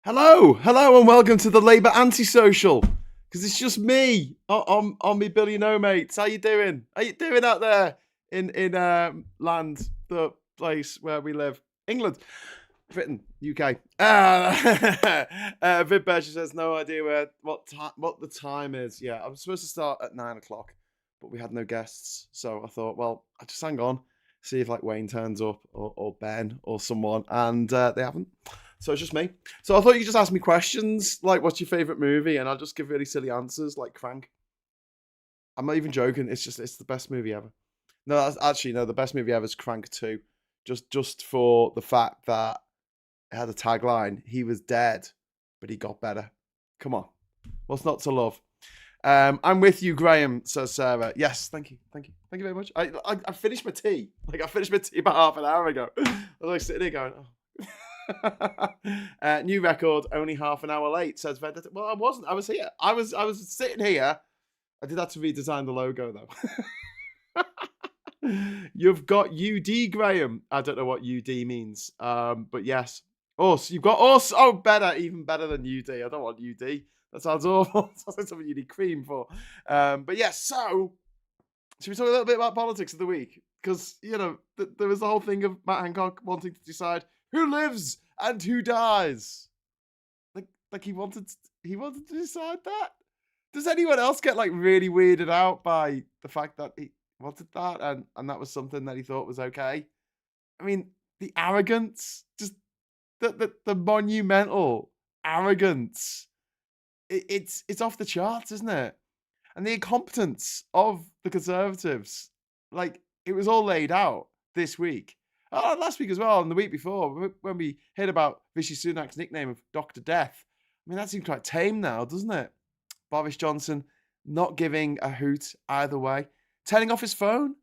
Hello, and welcome to the Labour Antisocial. Because it's just me on me Billy No Mates. How you doing? How you doing out there in land, the place where we live, England, Britain, UK? Vid Berger says no idea what the time is. Yeah, I was supposed to start at 9 o'clock, but we had no guests, so I thought, well, I just hang on, see if like Wayne turns up or Ben or someone, and they haven't. So it's just me. So I thought you could just ask me questions, like what's your favourite movie, and I'll just give really silly answers, like Crank. I'm not even joking. It's the best movie ever. No, actually no. The best movie ever is Crank 2. Just for the fact that it had a tagline: "He was dead, but he got better." Come on, what's not to love? I'm with you, Graham, says Sarah. Yes, thank you very much. I finished my tea. Like I finished my tea about half an hour ago. I was like sitting there going, oh. New record, only half an hour late, says Vendetta. Well, I wasn't. I was here. I was sitting here. I did have to redesign the logo though. You've got UD, Graham. I don't know what UD means. But yes. Us. You've got us. Oh, better, even better than UD. I don't want UD. That sounds awful. Sounds like something you need cream for. But yes, so should we talk a little bit about politics of the week? Because, you know, there was the whole thing of Matt Hancock wanting to decide who lives and who dies. Like he wanted to decide that. Does anyone else get like really weirded out by the fact that he wanted that and that was something that he thought was okay? I mean, the arrogance, just the monumental arrogance. It's off the charts, isn't it? And the incompetence of the Conservatives. Like, it was all laid out this week. Oh, last week as well, and the week before, when we heard about Rishi Sunak's nickname of Dr. Death. I mean, that seems quite tame now, doesn't it? Boris Johnson not giving a hoot either way. Turning off his phone.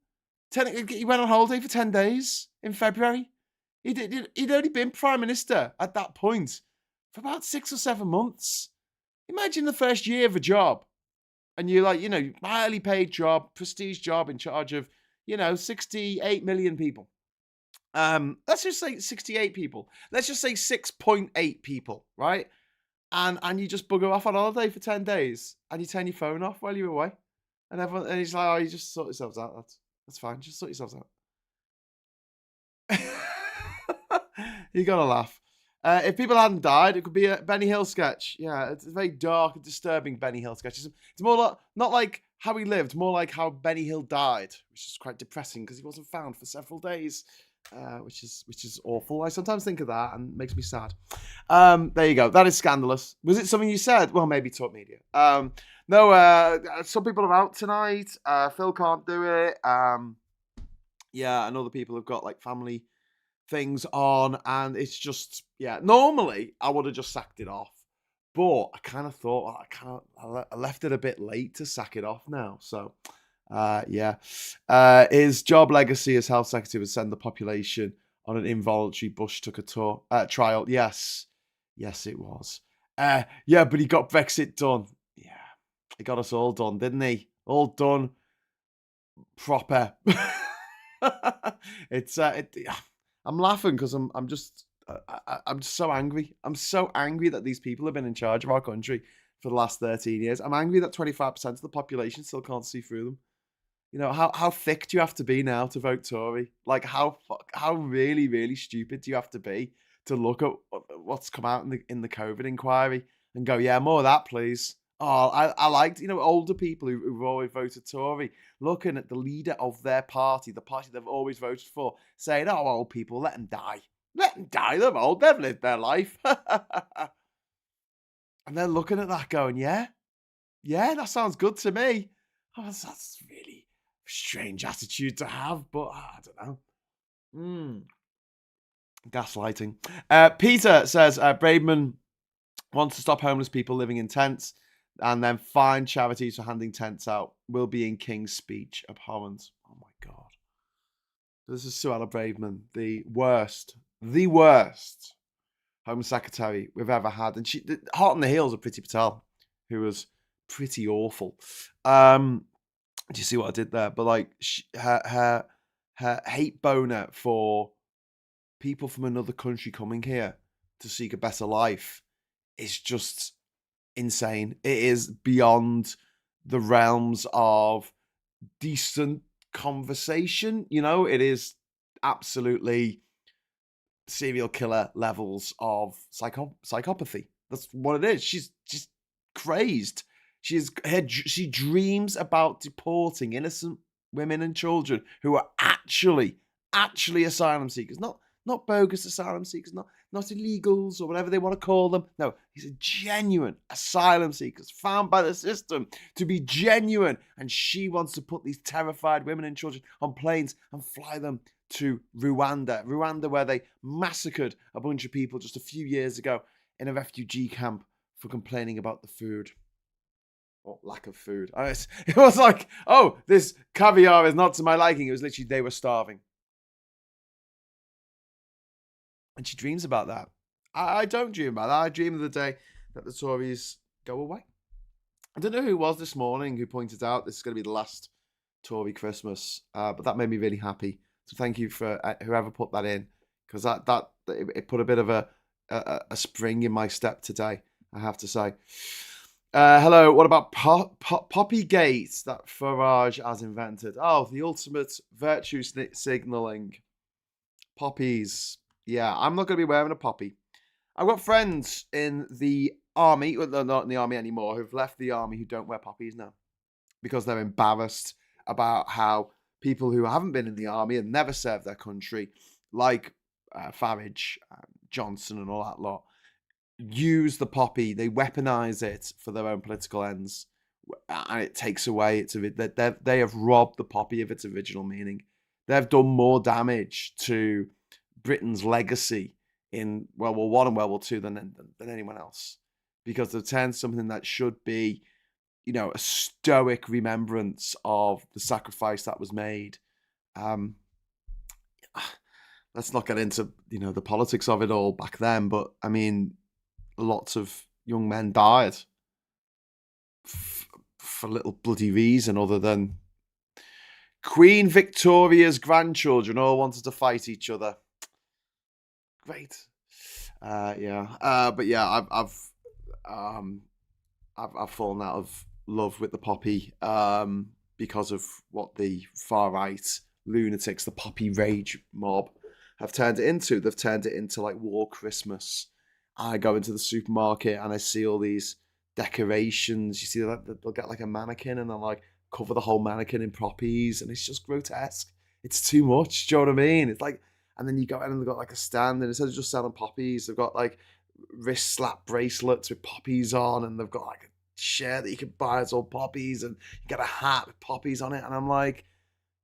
He went on holiday for 10 days in February. He'd only been Prime Minister at that point for about 6 or 7 months. Imagine the first year of a job. And you're like, highly paid job, prestige job in charge of, 68 million people. Let's just say 68 people. Let's just say 6.8 people, right? And you just bugger off on holiday for 10 days and you turn your phone off while you're away. And he's like, oh, you just sort yourselves out. That's fine. Just sort yourselves out. You gotta laugh. If people hadn't died, it could be a Benny Hill sketch. Yeah, it's a very dark and disturbing Benny Hill sketch. It's more not like how he lived, more like how Benny Hill died, which is quite depressing because he wasn't found for several days, which is awful. I sometimes think of that and it makes me sad. There you go. That is scandalous. Was it something you said? Well, maybe talk media. No, some people are out tonight. Phil can't do it. Yeah, and other people have got like family things on, and it's just, yeah, normally I would have just sacked it off, but I kind of thought, I left it a bit late to sack it off now. So yeah, his job legacy as health secretary would send the population on an involuntary Bush took a trial. Yes it was. Yeah, but he got Brexit done. Yeah, he got us all done, didn't he? All done proper. I'm laughing because I'm just so angry. I'm so angry that these people have been in charge of our country for the last 13 years. I'm angry that 25% of the population still can't see through them. How thick do you have to be now to vote Tory? Like how really, really stupid do you have to be to look at what's come out in the COVID inquiry and go, yeah, more of that, please. Oh, I liked, older people who've always voted Tory, looking at the leader of their party, the party they've always voted for, saying, oh, old people, let them die. Let them die, they're old, they've lived their life. And they're looking at that going, yeah, that sounds good to me. Oh, that's really a strange attitude to have, but I don't know. Gaslighting. Peter says, Braidman wants to stop homeless people living in tents and then fine charities for handing tents out. Will be in King's speech. Abhorrent. Oh my God. This is Suella Braverman, the worst Home Secretary we've ever had. And hot on the heels of Priti Patel, who was pretty awful. Do you see what I did there? But like her her hate boner for people from another country coming here to seek a better life is just insane. It is beyond the realms of decent conversation. It is absolutely serial killer levels of psychopathy. That's what it is. She's crazed. She dreams about deporting innocent women and children who are actually asylum seekers, not bogus asylum seekers, not illegals or whatever they want to call them. No, these are genuine asylum seekers found by the system to be genuine, and she wants to put these terrified women and children on planes and fly them to Rwanda, where they massacred a bunch of people just a few years ago in a refugee camp for complaining about the food. Or lack of food. It was like, oh, this caviar is not to my liking. It was literally they were starving. And she dreams about that. I don't dream about that. I dream of the day that the Tories go away. I don't know who it was this morning who pointed out this is going to be the last Tory Christmas, but that made me really happy. So thank you for whoever put that in, because it put a bit of a spring in my step today, I have to say. Hello, what about Poppygate that Farage has invented? Oh, the ultimate virtue signalling. Poppies. Yeah, I'm not going to be wearing a poppy. I've got friends in the army, well, they're not in the army anymore, who've left the army who don't wear poppies now because they're embarrassed about how people who haven't been in the army and never served their country, like Farage, Johnson and all that lot, use the poppy. They weaponize it for their own political ends, and it takes away they have robbed the poppy of its original meaning. They've done more damage to Britain's legacy in World War I and World War II than anyone else, because they've turned something that should be, a stoic remembrance of the sacrifice that was made. Let's not get into, the politics of it all back then, but I mean, lots of young men died for little bloody reason other than Queen Victoria's grandchildren all wanted to fight each other. Great. But yeah, I've fallen out of love with the poppy because of what the far right lunatics, the poppy rage mob, have turned it into. They've turned it into like War Christmas. I go into the supermarket and I see all these decorations. You see that they'll get like a mannequin and they'll like cover the whole mannequin in poppies, and it's just grotesque. It's too much. Do you know what I mean? It's like, and then you go in and they've got like a stand, and instead of just selling poppies, they've got like wrist slap bracelets with poppies on, and they've got like a shirt that you can buy as all poppies, and you get a hat with poppies on it. And I'm like,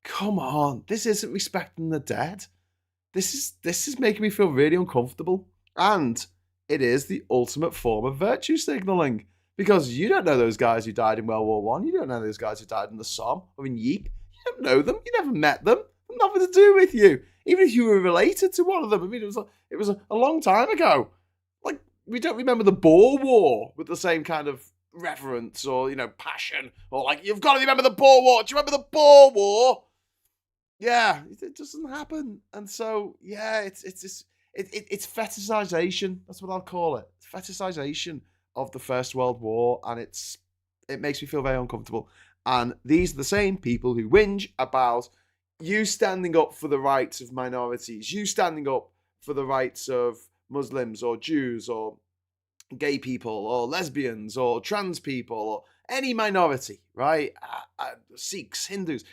come on, this isn't respecting the dead. This is making me feel really uncomfortable. And it is the ultimate form of virtue signaling, because you don't know those guys who died in World War One. You don't know those guys who died in the Somme or in Ypres. You don't know them. You never met them. Nothing to do with you. Even if you were related to one of them. I mean, it was a long time ago. Like, we don't remember the Boer War with the same kind of reverence or, passion. Or like, you've got to remember the Boer War. Do you remember the Boer War? Yeah, it doesn't happen. And so, yeah, it's fetishization. That's what I'll call it. It's fetishization of the First World War, and it makes me feel very uncomfortable. And these are the same people who whinge about you standing up for the rights of minorities, you standing up for the rights of Muslims or Jews or gay people or lesbians or trans people or any minority, right? Sikhs, Hindus,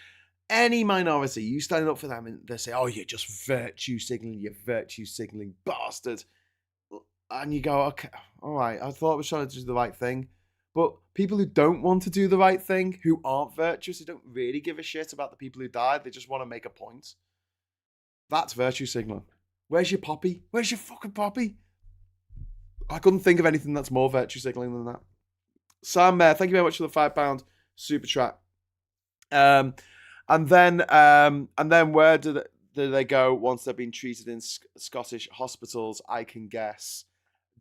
any minority, you standing up for them, and they say, oh, you're just virtue signaling, you virtue signaling bastard. And you go, okay, all right, I thought I was trying to do the right thing. But people who don't want to do the right thing, who aren't virtuous, who don't really give a shit about the people who died, they just want to make a point. That's virtue signaling. Where's your poppy? Where's your fucking poppy? I couldn't think of anything that's more virtue signaling than that. Sam Mayer, thank you very much for the £5 super chat. And then where do they go once they've been treated in Scottish hospitals? I can guess.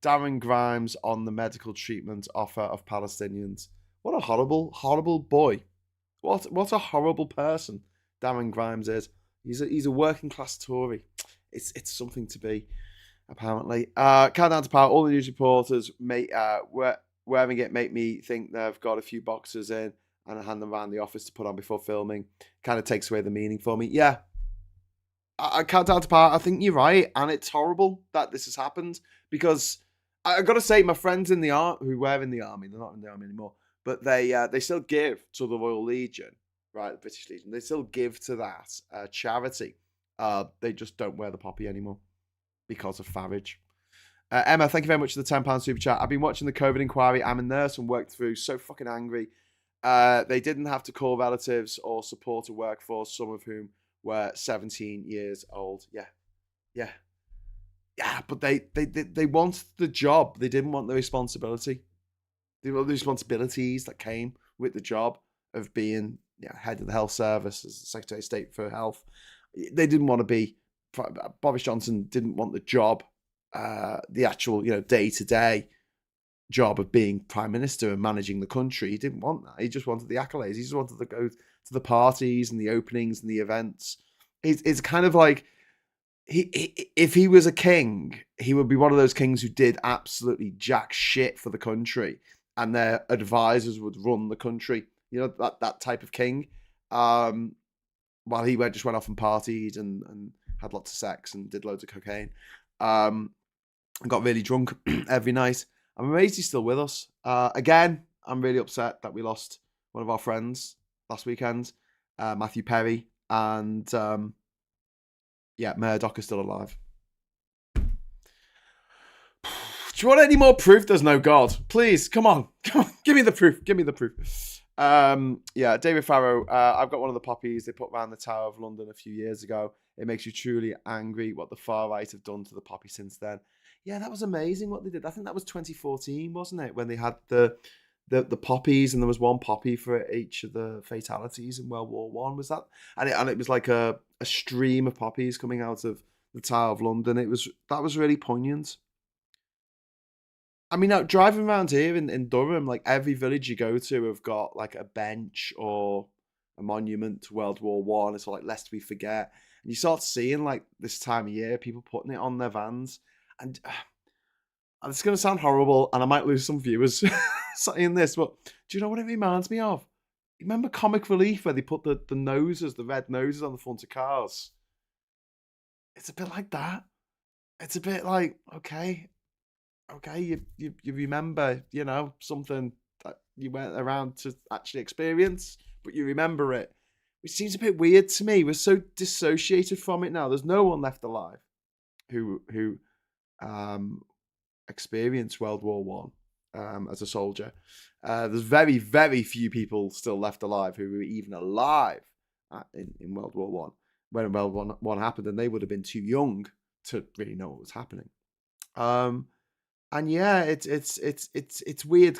Darren Grimes on the medical treatment offer of Palestinians. What a horrible, horrible boy. What a horrible person Darren Grimes is. He's a working class Tory. It's something to be, apparently. Countdown to Power. All the news reporters wearing it make me think they've got a few boxers in and hand them around the office to put on before filming. Kind of takes away the meaning for me. Yeah, I Countdown to Power. I think you're right, and it's horrible that this has happened because I got to say, my friends in the who were in the army, they're not in the army anymore, but they still give to the Royal Legion, right? The British Legion. They still give to that charity. They just don't wear the poppy anymore because of Farage. Emma, thank you very much for the £10 super chat. I've been watching the COVID inquiry. I'm a nurse and worked through. So fucking angry. They didn't have to call relatives or support a workforce, some of whom were 17 years old. Yeah. But they wanted the job. They didn't want the responsibility. They wanted the responsibilities that came with the job of being head of the health service as Secretary of State for Health. They didn't want to be. Boris Johnson didn't want the job, the actual day-to-day job of being Prime Minister and managing the country. He didn't want that. He just wanted the accolades. He just wanted to go to the parties and the openings and the events. It's kind of like if he was a king, he would be one of those kings who did absolutely jack shit for the country, and their advisors would run the country. That type of king. While he just went off and partied and had lots of sex and did loads of cocaine, and got really drunk every night. I'm amazed he's still with us. Again, I'm really upset that we lost one of our friends last weekend, Matthew Perry, and Murdoch is still alive. Do you want any more proof there's no God? Please, come on. Give me the proof. David Farrow, I've got one of the poppies they put around the Tower of London a few years ago. It makes you truly angry what the far right have done to the poppy since then. Yeah, that was amazing what they did. I think that was 2014, wasn't it? When they had the poppies, and there was one poppy for each of the fatalities in World War One. Was that? And it was like a stream of poppies coming out of the Tower of London. That was really poignant. I mean, now driving around here in Durham, like every village you go to have got like a bench or a monument to World War One. It's like lest we forget. And you start seeing like this time of year, people putting it on their vans, and it's going to sound horrible, and I might lose some viewers saying this, but do you know what it reminds me of? You remember Comic Relief where they put the red noses on the front of cars? It's a bit like that. It's a bit like, okay, you remember, something that you went around to actually experience, but you remember it. Which seems a bit weird to me. We're so dissociated from it now. There's no one left alive who experienced World War One as a soldier. There's very, very few people still left alive who were even alive in World War One when World War One happened, and they would have been too young to really know what was happening. And yeah, it's weird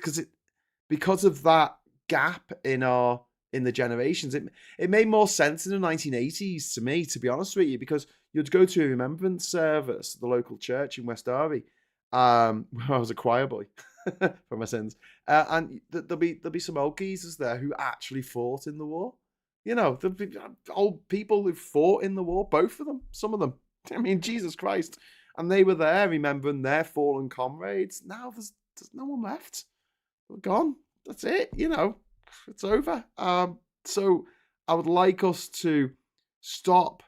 because of that gap in the generations. It made more sense in the 1980s to me, to be honest with you, because you'd go to a remembrance service at the local church in West Derby, where I was a choir boy for my sins, and there'll be some old geezers there who actually fought in the war. There'll be old people who fought in the war, both of them, some of them. I mean, Jesus Christ. And they were there remembering their fallen comrades. Now there's no one left. We're gone. That's it. It's over. So I would like us to stop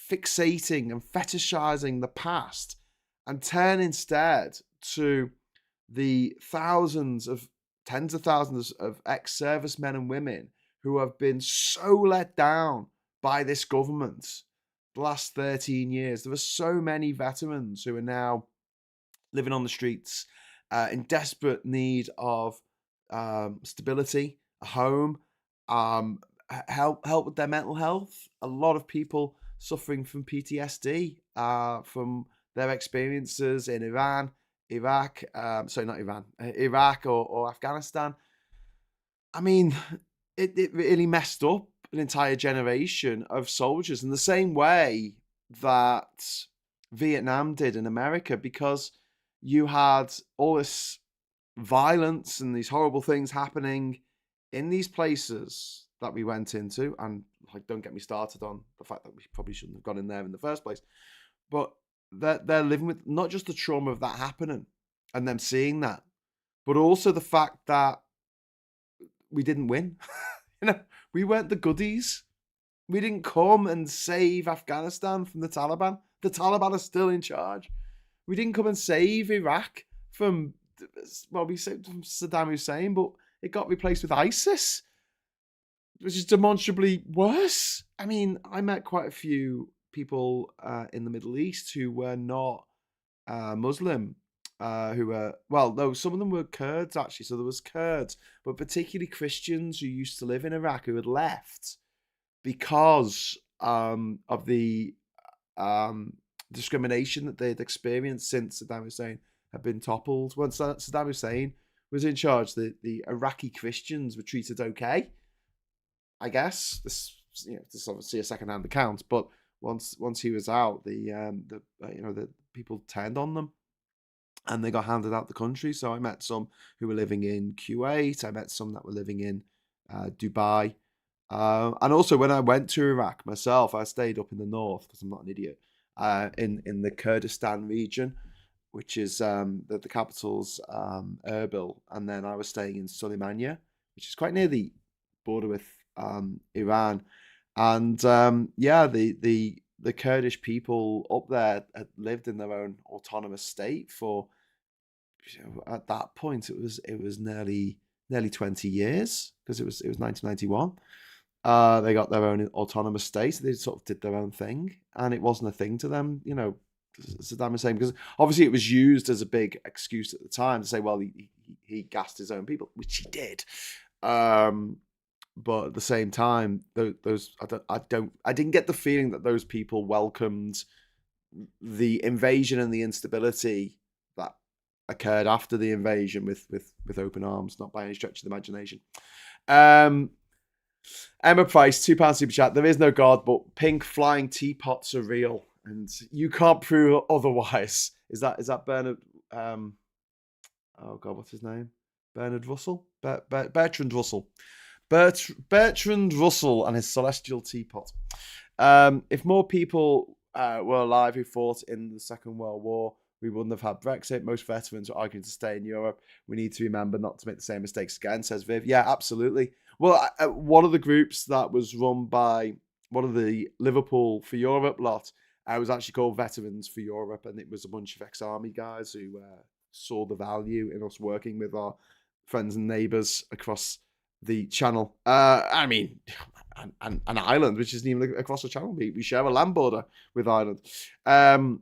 fixating and fetishizing the past and turn instead to the tens of thousands of ex-servicemen and women who have been so let down by this government the last 13 years. There are so many veterans who are now living on the streets in desperate need of stability, a home, help with their mental health. A lot of people suffering from PTSD from their experiences in Iraq or Afghanistan. I mean, it really messed up an entire generation of soldiers in the same way that Vietnam did in America, because you had all this violence and these horrible things happening in these places that we went into, and like, don't get me started on the fact that we probably shouldn't have gone in there in the first place, but they're living with not just the trauma of that happening and them seeing that, but also the fact that we didn't win. We weren't the goodies. We didn't come and save Afghanistan from the Taliban. The Taliban are still in charge. We didn't come and save Iraq from, well, we said from Saddam Hussein, but it got replaced with ISIS, which is demonstrably worse. I mean, I met quite a few people in the Middle East who were not Muslim, who were, well, no, some of them were Kurds, actually. So there was Kurds, but particularly Christians who used to live in Iraq who had left because of the discrimination that they'd experienced since Saddam Hussein had been toppled. Once Saddam Hussein was in charge, the Iraqi Christians were treated okay, I guess. This is obviously a second-hand account, but once he was out, the people turned on them, and they got handed out the country. So I met some who were living in Kuwait. I met some that were living in Dubai. And also, when I went to Iraq myself, I stayed up in the north because I'm not an idiot. In the Kurdistan region, which is the capital's Erbil, and then I was staying in Suleimania, which is quite near the border with Iran. And the Kurdish people up there had lived in their own autonomous state for, at that point it was nearly 20 years, because it was 1991. They got their own autonomous state. They sort of did their own thing, and it wasn't a thing to them, Saddam Hussein, because obviously it was used as a big excuse at the time to say, well, he gassed his own people, which he did. But at the same time, I didn't get the feeling that those people welcomed the invasion and the instability that occurred after the invasion with open arms, not by any stretch of the imagination. Emma Price, £2 super chat. There is no God, but pink flying teapots are real, and you can't prove otherwise. Is that Bernard? Oh God, what's his name? Bernard Russell? Bertrand Russell. Bertrand Russell and his celestial teapot. If more people were alive who fought in the Second World War, we wouldn't have had Brexit. Most veterans are arguing to stay in Europe. We need to remember not to make the same mistakes again, says Viv. Yeah, absolutely. Well, one of the groups that was run by one of the Liverpool for Europe lot was actually called Veterans for Europe, and it was a bunch of ex-army guys who saw the value in us working with our friends and neighbours across the channel. I mean, an island, which isn't even across the channel. We share a land border with Ireland. One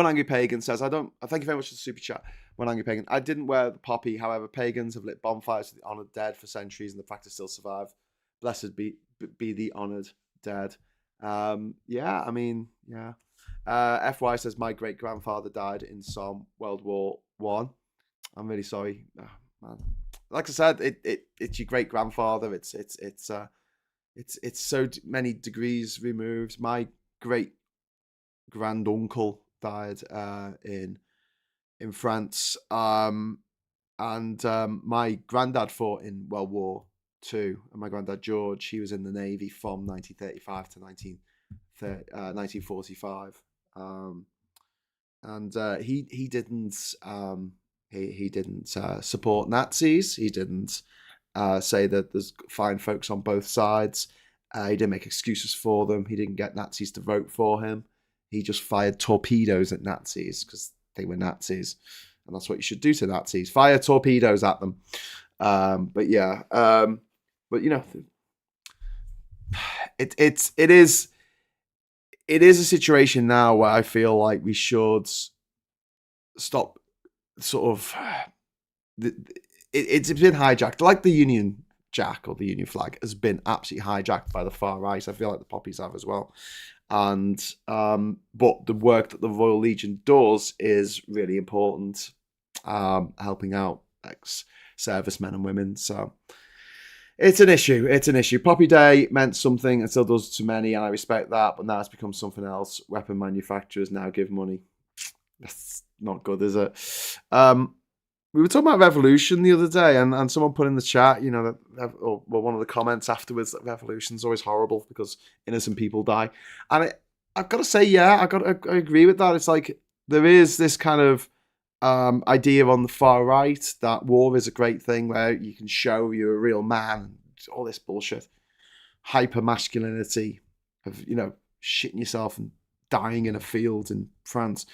Angry Pagan says, thank you very much for the super chat. One Angry Pagan, I didn't wear the poppy. However, pagans have lit bonfires to the honoured dead for centuries, and the practice still survived. Blessed be the honoured dead. Yeah. FY says, my great grandfather died in some World War One. I'm really sorry, man. Like I said, it's your great grandfather. It's so many degrees removed. My great granduncle died in France, and my granddad fought in World War II, and my granddad George, he was in the Navy from 1935 to 1945, and he didn't he didn't support Nazis. He didn't say that there's fine folks on both sides. He didn't make excuses for them. He didn't get Nazis to vote for him. He just fired torpedoes at Nazis because they were Nazis, and that's what you should do to Nazis: fire torpedoes at them. But it is a situation now where I feel like we should stop. Sort of, it's been hijacked, like the Union Jack or the Union flag has been absolutely hijacked by the far right. I feel like the poppies have as well. And but the work that the Royal Legion does is really important, helping out ex-servicemen and women. So it's an issue. Poppy Day meant something and still does to many, and I respect that. But now it's become something else. Weapon manufacturers now give money. That's not good, is it? we were talking about revolution the other day, and someone put in the chat, or one of the comments afterwards, that revolution's always horrible because innocent people die. And I've got to say, yeah, I agree with that. It's like there is this kind of idea on the far right that war is a great thing where you can show you're a real man, all this bullshit, hyper masculinity of shitting yourself and dying in a field in France.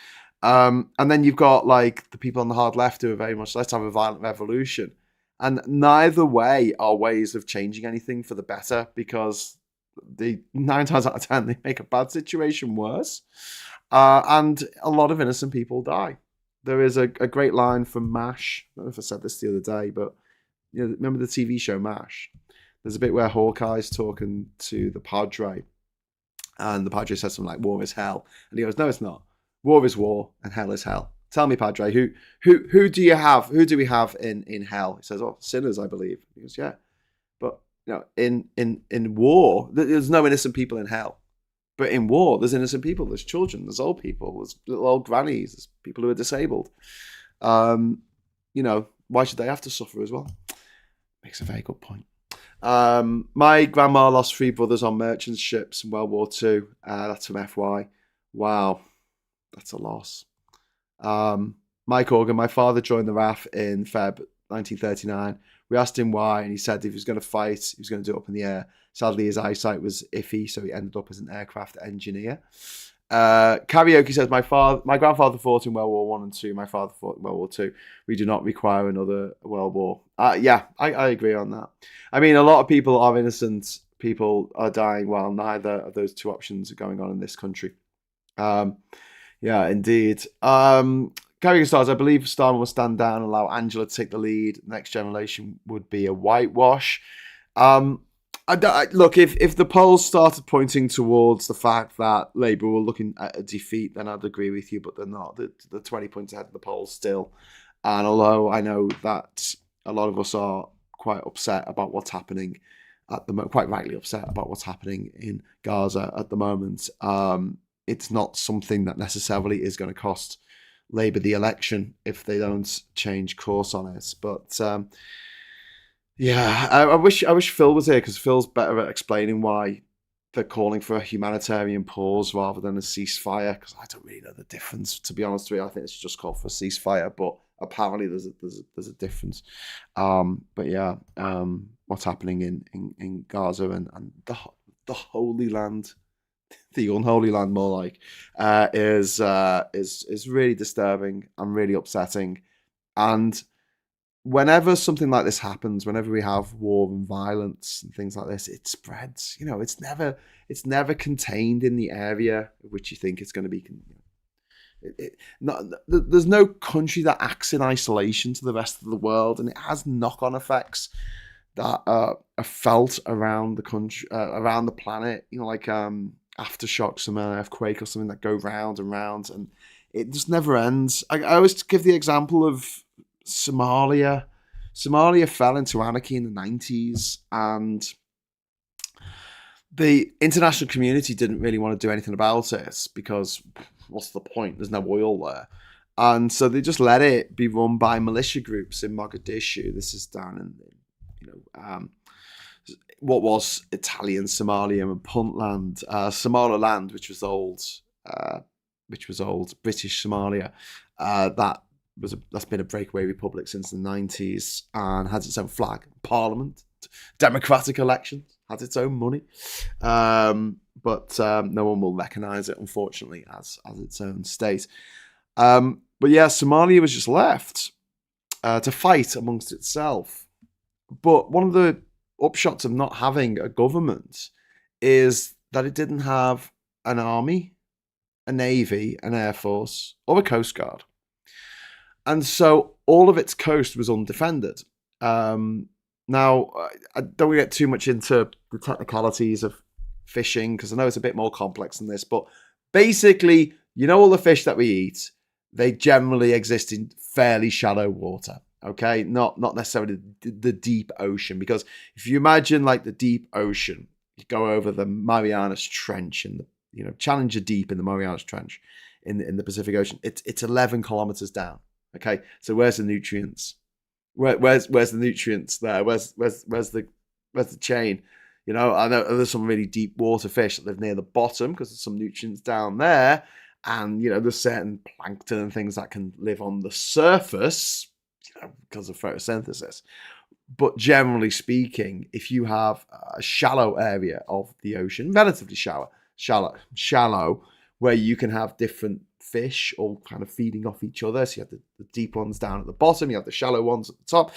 And then you've got like the people on the hard left who are very much, let's have a violent revolution. And neither way are ways of changing anything for the better, because the 9 times out of 10 they make a bad situation worse, and a lot of innocent people die. There is a great line from MASH. I don't know if I said this the other day, but remember the TV show MASH? There's a bit where Hawkeye's talking to the Padre, and the Padre says something like, "War is hell," and he goes, "No, it's not. War is war, and hell is hell. Tell me, Padre, who do you have? Who do we have in hell?" He says, "Oh, sinners, I believe." He goes, "Yeah, but in war, there's no innocent people in hell. But in war, there's innocent people. There's children. There's old people. There's little old grannies. There's people who are disabled. Why should they have to suffer as well?" Makes a very good point. My grandma lost 3 brothers on merchant ships in World War II. That's from FY. Wow, that's a loss. Mike Organ, my father joined the RAF in Feb 1939. We asked him why, and he said if he was going to fight, he was going to do it up in the air. Sadly, his eyesight was iffy, so he ended up as an aircraft engineer. Karaoke says, my grandfather fought in World War I and II. My father fought in World War II. We do not require another World War. Yeah, I agree on that. I mean, a lot of people are innocent. People are dying while neither of those 2 options are going on in this country. Yeah, indeed. Carrying stars, I believe Stalin will stand down and allow Angela to take the lead. Next generation would be a whitewash. Look, if the polls started pointing towards the fact that Labour were looking at a defeat, then I'd agree with you, but they're not. They're 20 points ahead of the polls still. And although I know that a lot of us are quite upset about what's happening at the moment, quite rightly upset about what's happening in Gaza at the moment, it's not something that necessarily is going to cost Labour the election if they don't change course on it. But yeah, I wish Phil was here, because Phil's better at explaining why they're calling for a humanitarian pause rather than a ceasefire, because I don't really know the difference, to be honest with you. I think it's just called for a ceasefire, but apparently there's a difference. But yeah, what's happening in Gaza and the Holy Land, the unholy land more like, is really disturbing and really upsetting. And whenever something like this happens, whenever we have war and violence and things like this, it spreads. It's never contained in the area which you think it's going to be. There's no country that acts in isolation to the rest of the world, and it has knock-on effects that are felt around the country, around the planet. Like aftershocks from an earthquake or something that go round and round, and it just never ends. I always give the example of Somalia. Somalia fell into anarchy in the 90s, and the international community didn't really want to do anything about it, because what's the point? There's no oil there. And so they just let it be run by militia groups in Mogadishu. This is down in, what was Italian Somalia and Puntland, Somaliland, which was old British Somalia. That's been a breakaway republic since the 90s and has its own flag, parliament, democratic elections, has its own money. But no one will recognise it, unfortunately, as its own state. But yeah, Somalia was just left to fight amongst itself. But one of the upshots of not having a government is that it didn't have an army, a navy, an air force, or a coast guard. And so all of its coast was undefended. Now, I don't want to get too much into the technicalities of fishing, because I know it's a bit more complex than this, but basically, all the fish that we eat, they generally exist in fairly shallow water. Okay, not necessarily the deep ocean, because if you imagine like the deep ocean, you go over the Marianas Trench and Challenger Deep in the Marianas Trench in the Pacific Ocean. It's 11 kilometers down. Okay, so where's the nutrients? Where's the nutrients there? Where's the chain? You know, I know there's some really deep water fish that live near the bottom because there's some nutrients down there, and you know there's certain plankton and things that can live on the surface, you know, because of photosynthesis. But generally speaking, if you have a shallow area of the ocean, relatively shallow, where you can have different fish all kind of feeding off each other. So you have the deep ones down at the bottom, you have the shallow ones at the top.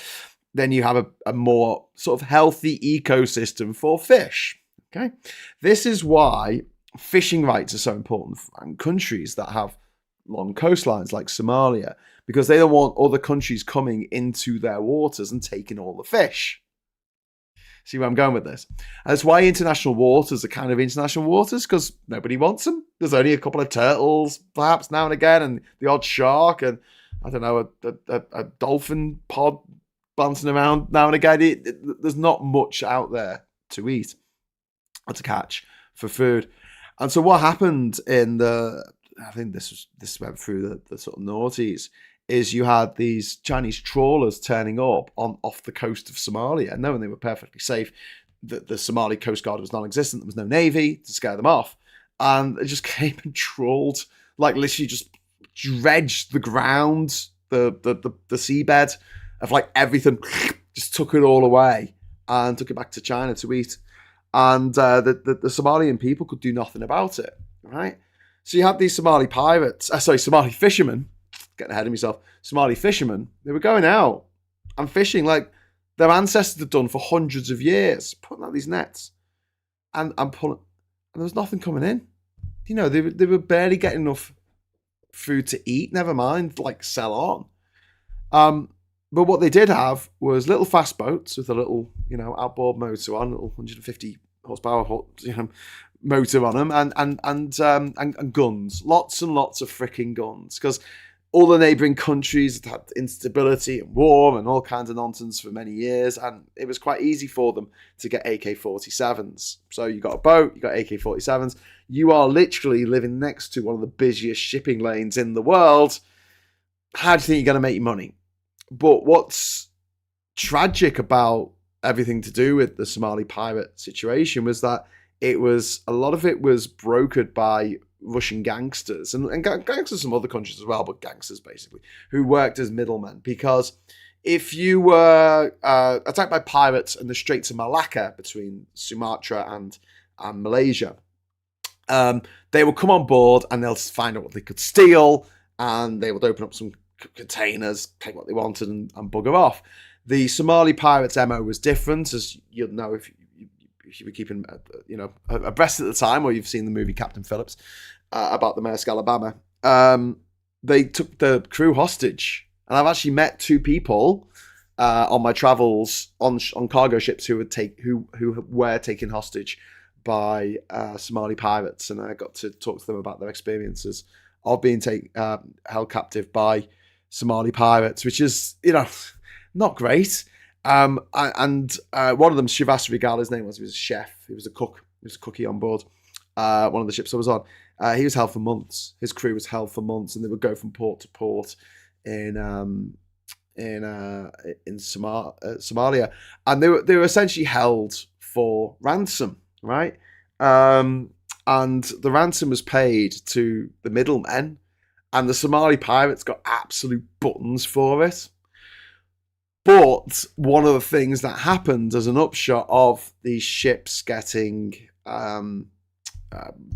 Then you have a more sort of healthy ecosystem for fish. Okay, this is why fishing rights are so important in countries that have long coastlines like Somalia, because they don't want other countries coming into their waters and taking all the fish. See where I'm going with this? And that's why international waters are kind of international waters, because nobody wants them. There's only a couple of turtles, perhaps, now and again, and the odd shark, and I don't know, a dolphin pod bouncing around now and again. There's not much out there to eat or to catch for food. And so what happened I think this went through the sort of noughties, is you had these Chinese trawlers turning up off the coast of Somalia, knowing they were perfectly safe. The Somali Coast Guard was non-existent. There was no navy to scare them off. And they just came and trawled, like literally just dredged the ground, the seabed of like everything, just took it all away and took it back to China to eat. And the Somalian people could do nothing about it, right? So you had these Somali fishermen, getting ahead of myself, Somali fishermen, they were going out and fishing like their ancestors had done for hundreds of years, putting out these nets and pulling, and there was nothing coming in. You know, they were barely getting enough food to eat, never mind like sell on. But what they did have was little fast boats with a little, you know, outboard motor on, little 150 horsepower, you know, motor on them, and guns, lots and lots of freaking guns, because all the neighbouring countries had instability and war and all kinds of nonsense for many years, and it was quite easy for them to get AK-47s. So you got a boat, you got AK-47s, you are literally living next to one of the busiest shipping lanes in the world. How do you think you're going to make your money? But what's tragic about everything to do with the Somali pirate situation was that a lot of it was brokered by Russian gangsters and gangsters from other countries as well, but gangsters basically, who worked as middlemen. Because if you were attacked by pirates in the Straits of Malacca between Sumatra and Malaysia, they would come on board and they'll find out what they could steal, and they would open up some containers, take what they wanted, and bugger off. The Somali pirates' MO was different, as you'll know if you were keeping, abreast at the time, or you've seen the movie Captain Phillips about the Maersk Alabama. They took the crew hostage, and I've actually met two people on my travels on cargo ships who were taken hostage by Somali pirates, and I got to talk to them about their experiences of being held captive by Somali pirates, which is, not great. And one of them, Shivas Regal, his name was, he was a chef, he was a cook, he was a cookie on board one of the ships I was on. He was held for months. His crew was held for months, and they would go from port to port in Somalia, and they were essentially held for ransom, right? And the ransom was paid to the middlemen, and the Somali pirates got absolute buttons for it. But one of the things that happened as an upshot of these ships getting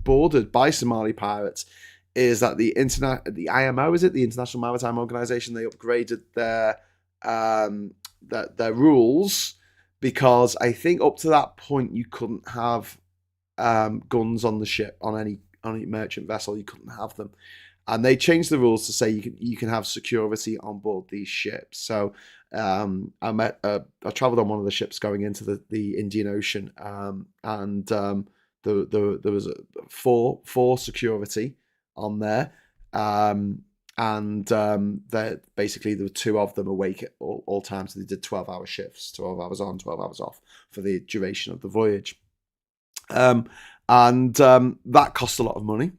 boarded by Somali pirates is that the IMO, is it, the International Maritime Organization, they upgraded their rules, because I think up to that point you couldn't have guns on the ship, on any merchant vessel, you couldn't have them. And they changed the rules to say you can have security on board these ships. So I travelled on one of the ships going into the Indian Ocean, and there was four security on there, and basically there were two of them awake at all times. So they did 12-hour shifts, 12 hours on, 12 hours off for the duration of the voyage, and that cost a lot of money.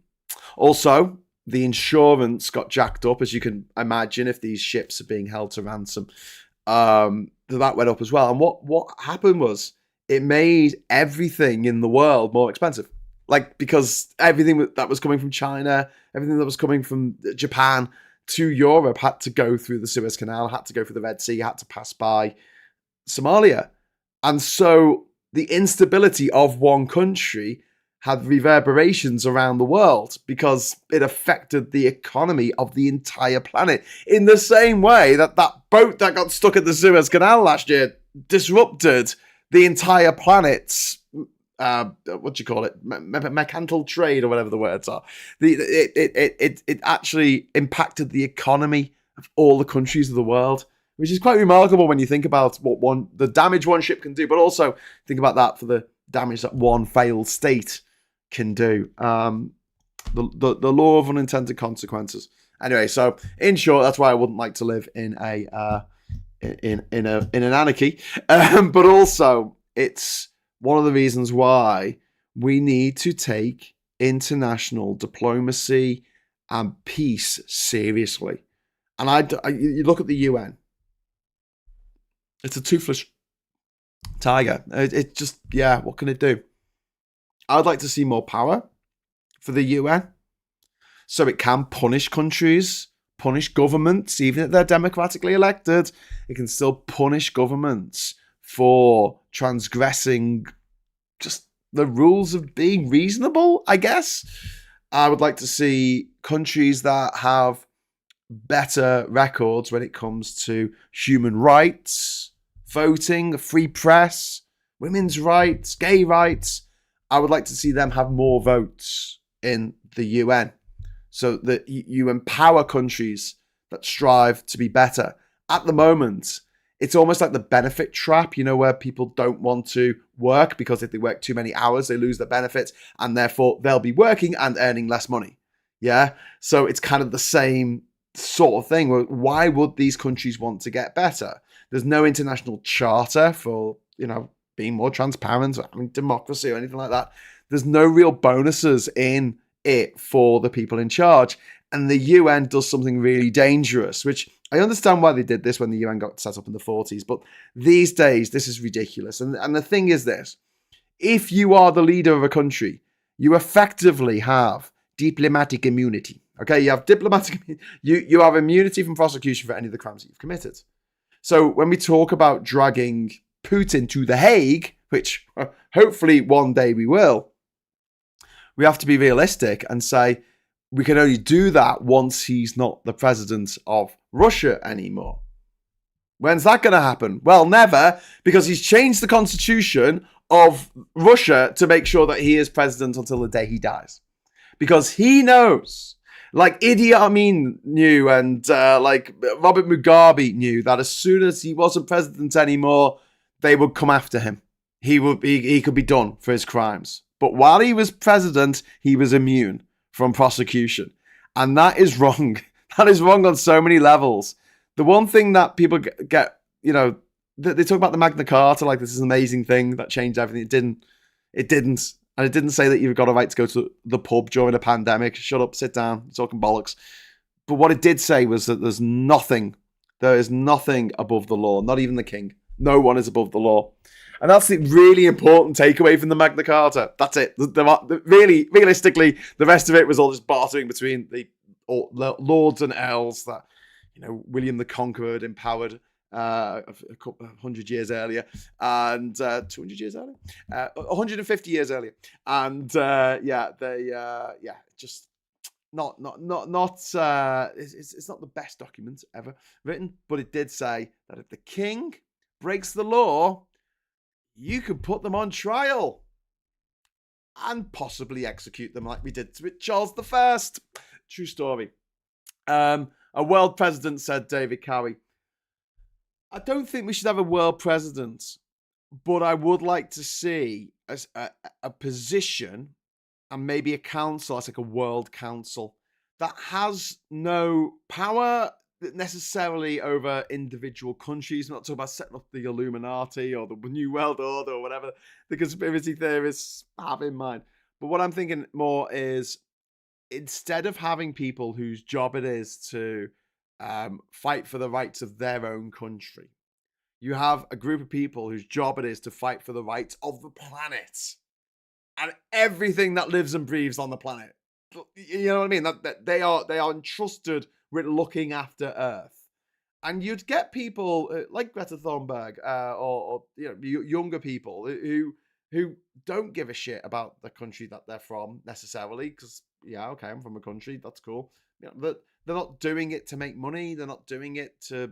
Also, the insurance got jacked up, as you can imagine, if these ships are being held to ransom. That went up as well. And what happened was it made everything in the world more expensive. Like, because everything that was coming from China, everything that was coming from Japan to Europe had to go through the Suez Canal, had to go through the Red Sea, had to pass by Somalia. And so the instability of one country had reverberations around the world because it affected the economy of the entire planet in the same way that that boat that got stuck at the Suez Canal last year disrupted the entire planet's what do you call it, mercantile trade or whatever the words are. It actually impacted the economy of all the countries of the world, which is quite remarkable when you think about the damage one ship can do, but also think about that for the damage that one failed state can do. The law of unintended consequences. Anyway, so in short, that's why I wouldn't like to live in an anarchy. But also, it's one of the reasons why we need to take international diplomacy and peace seriously. And you look at the UN. It's a toothless tiger. It just, what can it do? I'd like to see more power for the UN so it can punish countries, punish governments, even if they're democratically elected. It can still punish governments for transgressing just the rules of being reasonable, I guess. I would like to see countries that have better records when it comes to human rights, voting, a free press, women's rights, gay rights. I would like to see them have more votes in the UN so that you empower countries that strive to be better. At the moment, it's almost like the benefit trap, where people don't want to work because if they work too many hours, they lose their benefits and therefore they'll be working and earning less money. Yeah. So it's kind of the same sort of thing. Why would these countries want to get better? There's no international charter for, being more transparent, or having democracy or anything like that. There's no real bonuses in it for the people in charge. And the UN does something really dangerous, which I understand why they did this when the UN got set up in the 40s. But these days, this is ridiculous. And the thing is this. If you are the leader of a country, you effectively have diplomatic immunity. Okay, you have you have immunity from prosecution for any of the crimes that you've committed. So when we talk about dragging Putin to The Hague, which hopefully one day we will, we have to be realistic and say we can only do that once he's not the president of Russia anymore. When's that going to happen? Well, never, because he's changed the constitution of Russia to make sure that he is president until the day he dies. Because he knows, like Idi Amin knew and like Robert Mugabe knew, that as soon as he wasn't president anymore, they would come after him. He could be done for his crimes. But while he was president, he was immune from prosecution. And that is wrong. That is wrong on so many levels. The one thing that people get, they talk about the Magna Carta like this is an amazing thing that changed everything. It didn't. And it didn't say that you've got a right to go to the pub during a pandemic. Shut up, sit down, you're talking bollocks. But what it did say was that there is nothing above the law, not even the king. No one is above the law. And that's the really important takeaway from the Magna Carta. That's it. Really, realistically, the rest of it was all just bartering between the lords and earls that, William the Conqueror had empowered a couple 100 years earlier, and 200 years earlier, 150 years earlier, and just not. It's not the best document ever written, but it did say that if the king breaks the law, you can put them on trial and possibly execute them like we did with Charles I. True story. A world president said, David Cowie, I don't think we should have a world president, but I would like to see a position and maybe a council, that's like a world council, that has no power necessarily over individual countries. I'm not talking about setting up the Illuminati or the New World Order or whatever the conspiracy theorists have in mind. But what I'm thinking more is instead of having people whose job it is to fight for the rights of their own country, you have a group of people whose job it is to fight for the rights of the planet and everything that lives and breathes on the planet. You know what I mean? That they are entrusted with looking after Earth. And you'd get people like Greta Thunberg, or younger people who don't give a shit about the country that they're from necessarily. Because yeah, okay, I'm from a country, that's cool. But they're not doing it to make money. They're not doing it to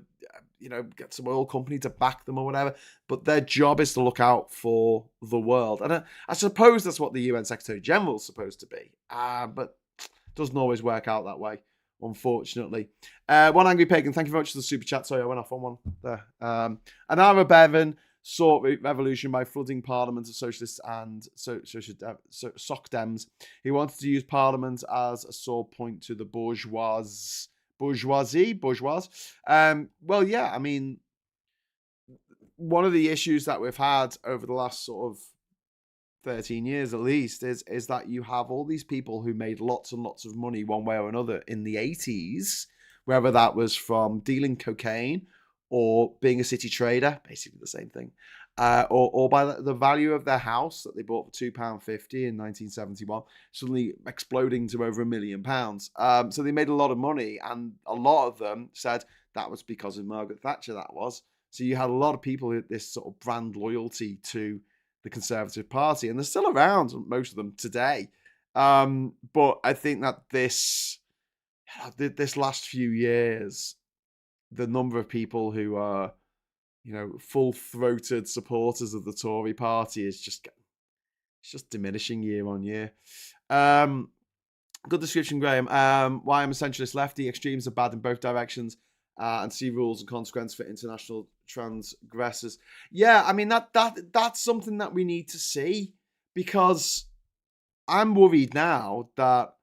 get some oil company to back them or whatever. But their job is to look out for the world, and I suppose that's what the UN Secretary General is supposed to be. But it doesn't always work out that way, unfortunately. One Angry Pagan, thank you very much for the super chat. Sorry, I went off on one there. Anara Bevan sought revolution by flooding Parliament of socialists and soc dems. He wanted to use Parliament as a sore point to the bourgeoisie. Well, yeah, I mean, one of the issues that we've had over the last sort of 13 years at least is that you have all these people who made lots and lots of money one way or another in the 80s, whether that was from dealing cocaine or being a city trader, basically the same thing, or by the value of their house that they bought for £2.50 in 1971, suddenly exploding to over £1 million. So they made a lot of money, and a lot of them said that was because of Margaret Thatcher, that was. So you had a lot of people with this sort of brand loyalty to the Conservative Party, and they're still around, most of them today. But I think that this last few years, the number of people who are, full-throated supporters of the Tory party is just diminishing year on year. Good description, Graham. Why I'm a centralist lefty. Extremes are bad in both directions, and see rules and consequence for international transgressors. Yeah, I mean that's something that we need to see, because I'm worried now that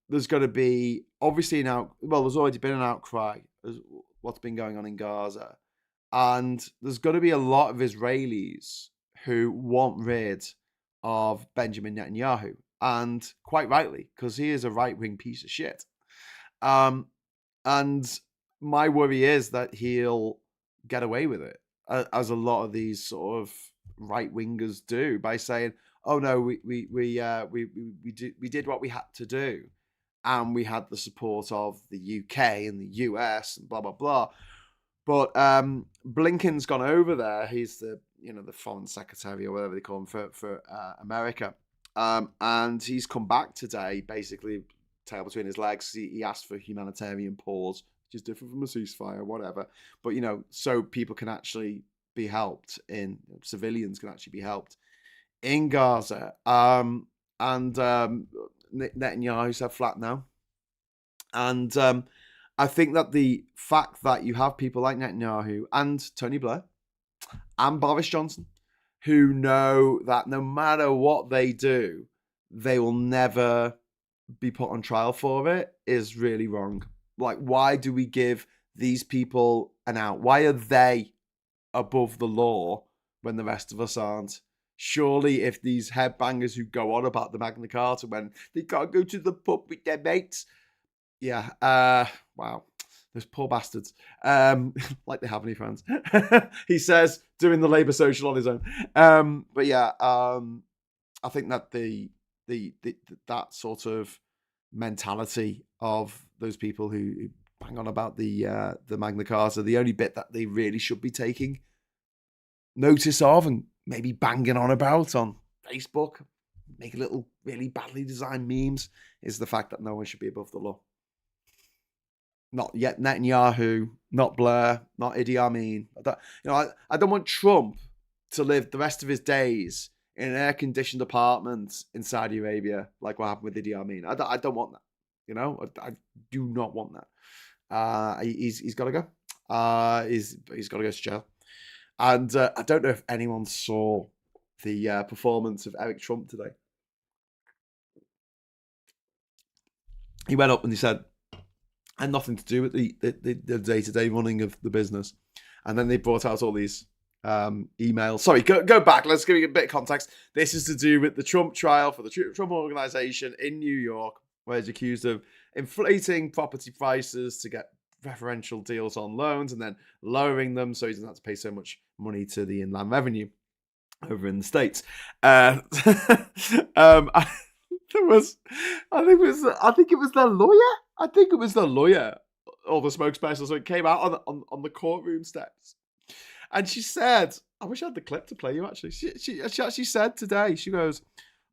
there's going to be obviously there's already been an outcry as what's been going on in Gaza, and there's going to be a lot of Israelis who want rid of Benjamin Netanyahu, and quite rightly, because he is a right-wing piece of shit. And my worry is that he'll get away with it, as a lot of these sort of right-wingers do, by saying, "Oh no, we did what we had to do, and we had the support of the UK and the US and blah blah blah." But Blinken's gone over there. He's the foreign secretary or whatever they call him for America, and he's come back today, basically tail between his legs. He asked for humanitarian pause, which is different from a ceasefire, whatever. But so people can actually be helped civilians can actually be helped in Gaza. And Netanyahu's had flat now, and I think that the fact that you have people like Netanyahu and Tony Blair and Boris Johnson, who know that no matter what they do, they will never be put on trial for it, is really wrong. Like, why do we give these people an out? Why are they above the law when the rest of us aren't? Surely if these headbangers who go on about the Magna Carta when they can't go to the pub with their mates, wow, those poor bastards, like they have any friends. He says, doing the Labour social on his own. But yeah, I think that the that sort of mentality of those people who bang on about the Magna Carta, the only bit that they really should be taking notice of and maybe banging on about on Facebook, making little really badly designed memes, is the fact that no one should be above the law. Not yet Netanyahu, not Blair, not Idi Amin. I don't want Trump to live the rest of his days in an air-conditioned apartment in Saudi Arabia, like what happened with Idi Amin. I don't want that. I do not want that. He's got to go. He's got to go to jail. And I don't know if anyone saw the performance of Eric Trump today. He went up and he said, "had nothing to do with the day-to-day running of the business." And then they brought out all these emails. Sorry, go back. Let's give you a bit of context. This is to do with the Trump trial for the Trump Organization in New York. where he's accused of inflating property prices to get preferential deals on loans and then lowering them so he doesn't have to pay so much money to the Inland Revenue over in the States. There was, I think it was the lawyer. I think it was the lawyer or the spokesperson. So it came out on the courtroom steps, and she said, "I wish I had the clip to play you." Actually, she actually said today. She goes,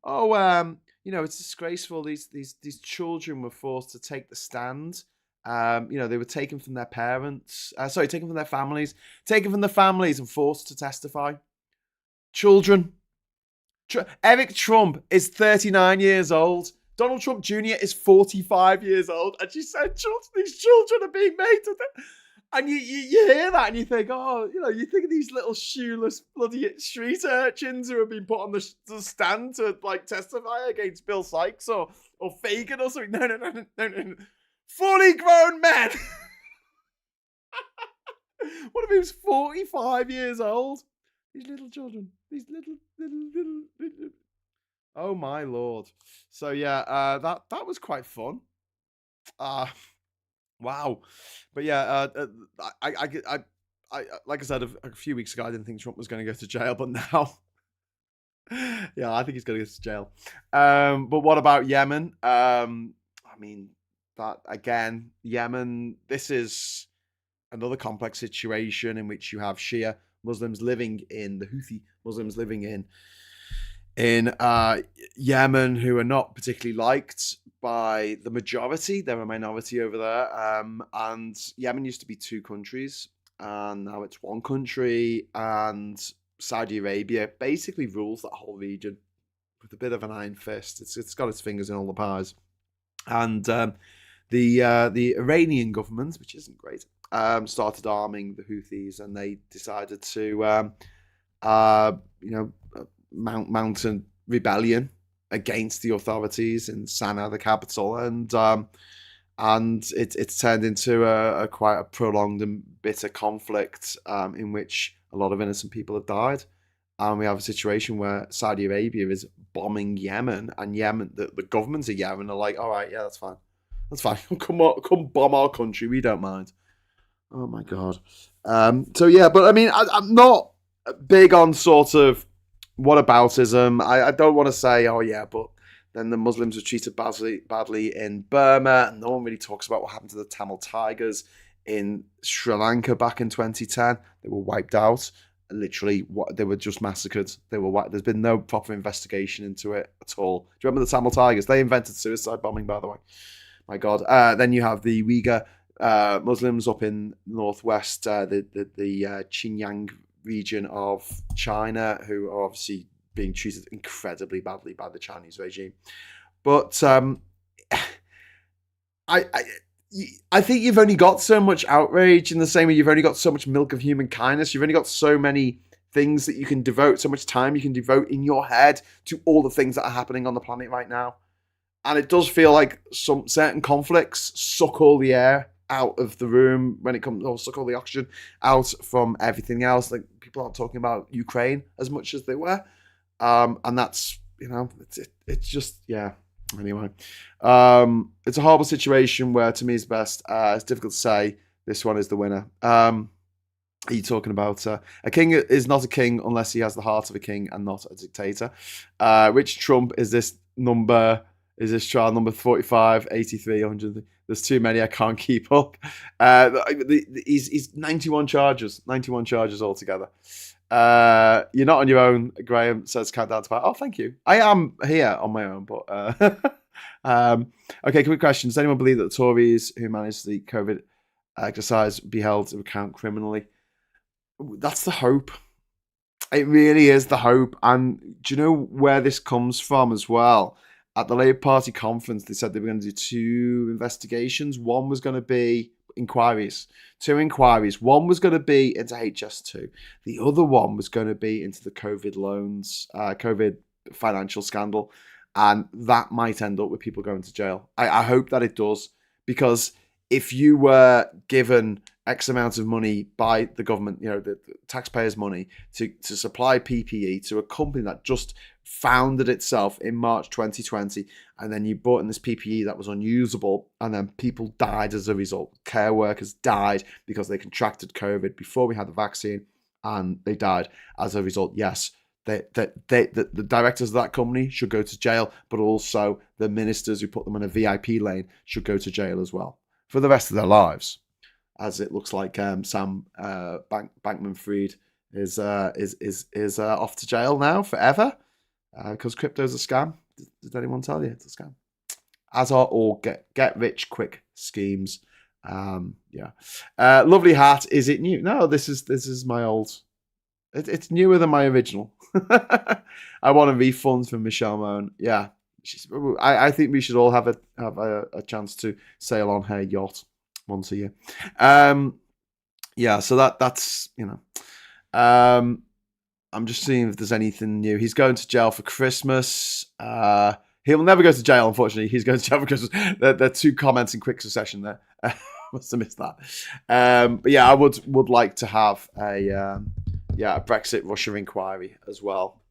"Oh, it's disgraceful. These children were forced to take the stand. They were taken from their parents. Taken from their families, and forced to testify. Children." Eric Trump is 39 years old. Donald Trump Jr. is 45 years old. And she said, these children are being made to... And you hear that and you think, you think of these little shoeless bloody street urchins who have been put on the stand to testify against Bill Sykes or Fagan or something. No. Fully grown men. What if he was 45 years old? These little children. These little. Oh my lord. So yeah, that was quite fun. Wow. But yeah, I like I said a few weeks ago, I didn't think Trump was going to go to jail, but now, yeah, I think he's going to go to jail. But what about Yemen? I mean, that again, Yemen. This is another complex situation in which you have Shia Muslims living in the Houthi Muslims living in Yemen who are not particularly liked by the majority. They're a minority over there. And Yemen used to be two countries, and now it's one country. And Saudi Arabia basically rules that whole region with a bit of an iron fist. It's got its fingers in all the pies. And the Iranian government, which isn't great, started arming the Houthis, and they decided to, mount a rebellion against the authorities in Sana'a, the capital, and it's turned into a quite a prolonged and bitter conflict in which a lot of innocent people have died. And we have a situation where Saudi Arabia is bombing Yemen, and the governments of Yemen are like, all right, yeah, that's fine. Come bomb our country. We don't mind. Oh my God. So yeah, but I mean, I'm not big on sort of whataboutism. I don't want to say, oh yeah, but then the Muslims were treated badly in Burma, and no one really talks about what happened to the Tamil Tigers in Sri Lanka back in 2010. They were wiped out. Literally, they were just massacred. They were wiped. There's been no proper investigation into it at all. Do you remember the Tamil Tigers? They invented suicide bombing, by the way. My God. Then you have the Uyghur Muslims up in northwest, the Xinjiang region of China, who are obviously being treated incredibly badly by the Chinese regime. But I think you've only got so much outrage, in the same way you've only got so much milk of human kindness. You've only got so many things that you can devote, so much time you can devote in your head to all the things that are happening on the planet right now. And it does feel like some certain conflicts suck all the air out of the room when it comes, or suck all the oxygen out from everything else. Like, people aren't talking about Ukraine as much as they were. And that's, it's just, yeah. Anyway, it's a horrible situation where, to me, is best. It's difficult to say. This one is the winner. Are you talking about a king is not a king unless he has the heart of a king and not a dictator? Which Trump is this number? Is this trial number 45, 83, 100? There's too many. I can't keep up. He's 91 charges. 91 charges altogether. You're not on your own, Graham says, countdown to five. Oh, thank you. I am here on my own, but okay, quick question. Does anyone believe that the Tories who managed the COVID exercise be held to account criminally? That's the hope. It really is the hope. And do you know where this comes from as well? At the Labour Party conference, they said they were going to do two investigations. One was going to be two inquiries. One was going to be into HS2. The other one was going to be into the COVID loans, COVID financial scandal. And that might end up with people going to jail. I hope that it does, because if you were given X amount of money by the government, the taxpayers' money to supply PPE to a company that just founded itself in March 2020, and then you bought in this PPE that was unusable, and then people died as a result. Care workers died because they contracted COVID before we had the vaccine, and they died as a result. Yes, the directors of that company should go to jail, but also the ministers who put them on a VIP lane should go to jail as well for the rest of their lives, as it looks like Sam Bankman-Fried is off to jail now forever because crypto's a scam. Did anyone tell you it's a scam? As are all get rich quick schemes. Lovely hat. Is it new? No, this is my old. It's newer than my original. I want a refund from Michelle Moan. Yeah, I think we should all have a chance to sail on her yacht once a year. So that's I'm just seeing if there's anything new. He's going to jail for Christmas. He'll never go to jail, unfortunately. He's going to jail for Christmas. There are two comments in quick succession there. Must have missed that. But yeah, I would like to have a Brexit Russia inquiry as well,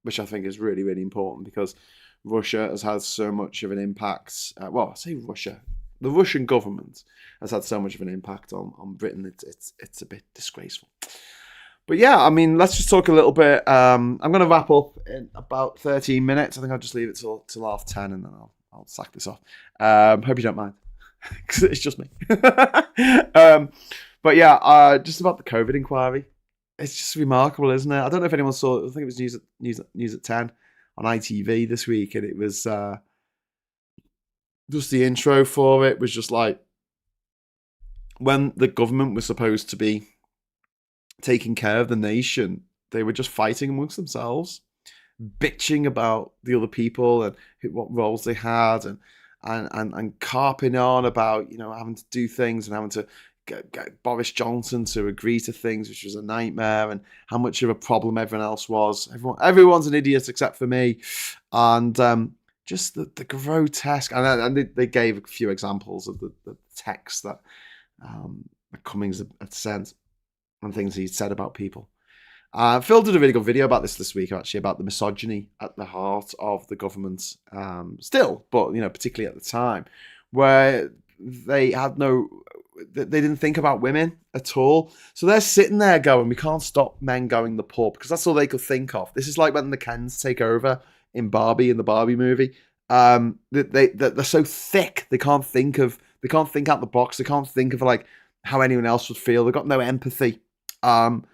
which I think is really, really important because Russia has had so much of an impact. I say Russia. The Russian government has had so much of an impact on Britain. It's a bit disgraceful. But yeah, I memean, let's just talk a little bit. I'm going to wrap up in about 13 minutes. I think I'll just leave it till 10:30 and then I'll sack this off. Hope you don't mind, because it's just me. But yeah, just about the COVID inquiry. It's just remarkable, isn't it? I don't know if anyone saw it. I think it was news at 10 on ITV this week, and it was just the intro for it was just like when the government was supposed to be taking care of the nation, they were just fighting amongst themselves, bitching about the other people and what roles they had, and carping on about having to do things and having to get Boris Johnson to agree to things, which was a nightmare, and how much of a problem everyone else was. Everyone's an idiot except for me, and just the grotesque. And they gave a few examples of the text that Cummings had sent and things he'd said about people. Phil did a really good video about this week, actually, about the misogyny at the heart of the government still, but particularly at the time, where they didn't think about women at all. So they're sitting there going, we can't stop men going the pub, because that's all they could think of. This is like when the Kens take over in the Barbie movie. They're so thick, they can't think out the box. They can't think of like how anyone else would feel. They've got no empathy. And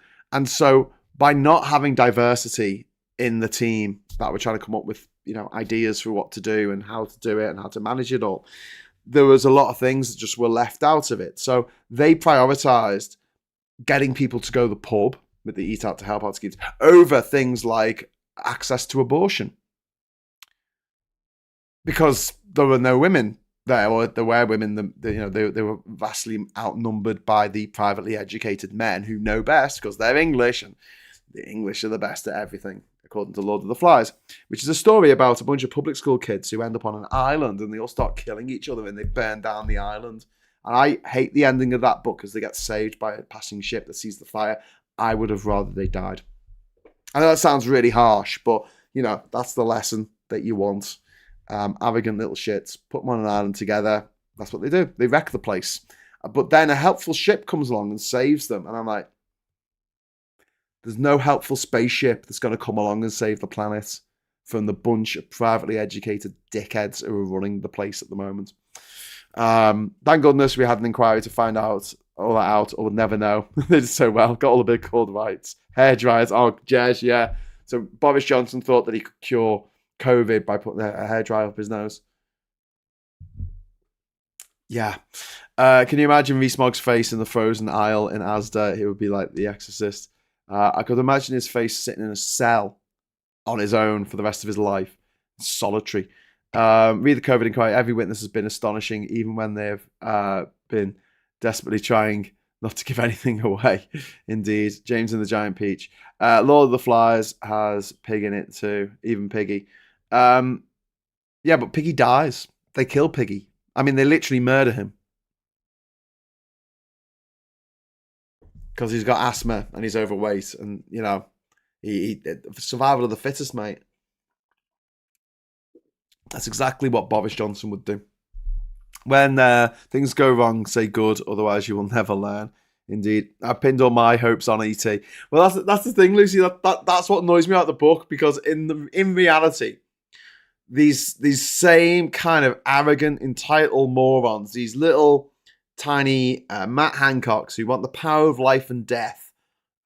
so by not having diversity in the team that we're trying to come up with, ideas for what to do and how to do it and how to manage it all, there was a lot of things that just were left out of it. So they prioritized getting people to go to the pub with the Eat Out to Help Out schemes over things like access to abortion, because there were no women there, or there were women. They were vastly outnumbered by the privately educated men who know best because they're English, and the English are the best at everything, according to Lord of the Flies, which is a story about a bunch of public school kids who end up on an island and they all start killing each other and they burn down the island. And I hate the ending of that book because they get saved by a passing ship that sees the fire. I would have rather they died. I know that sounds really harsh, but that's the lesson that you want. Arrogant little shits, put them on an island together. That's what they do. They wreck the place. But then a helpful ship comes along and saves them. And I'm like, there's no helpful spaceship that's going to come along and save the planet from the bunch of privately educated dickheads who are running the place at the moment. Thank goodness we had an inquiry to find out all that out, or we'll never know. They did so well. Got all the big called rights. Hair dryers. Oh, Jez, yeah. So Boris Johnson thought that he could cure COVID by putting a hairdryer up his nose. Yeah. Can you imagine Rees-Mogg's face in the frozen aisle in Asda? It would be like The Exorcist. I could imagine his face sitting in a cell on his own for the rest of his life. Solitary. Read the COVID inquiry. Every witness has been astonishing, even when they've been desperately trying not to give anything away. Indeed. James and the Giant Peach. Lord of the Flies has Pig in it too. Even Piggy. Yeah, but Piggy dies. They kill Piggy. I mean, they literally murder him. because he's got asthma and he's overweight, and he survival of the fittest, mate. That's exactly what Boris Johnson would do. When things go wrong, say good, otherwise you will never learn. Indeed, I pinned all my hopes on ET. Well, that's the thing, Lucy. That's what annoys me about the book, because in reality, these same kind of arrogant, entitled morons, these little tiny Matt Hancocks who want the power of life and death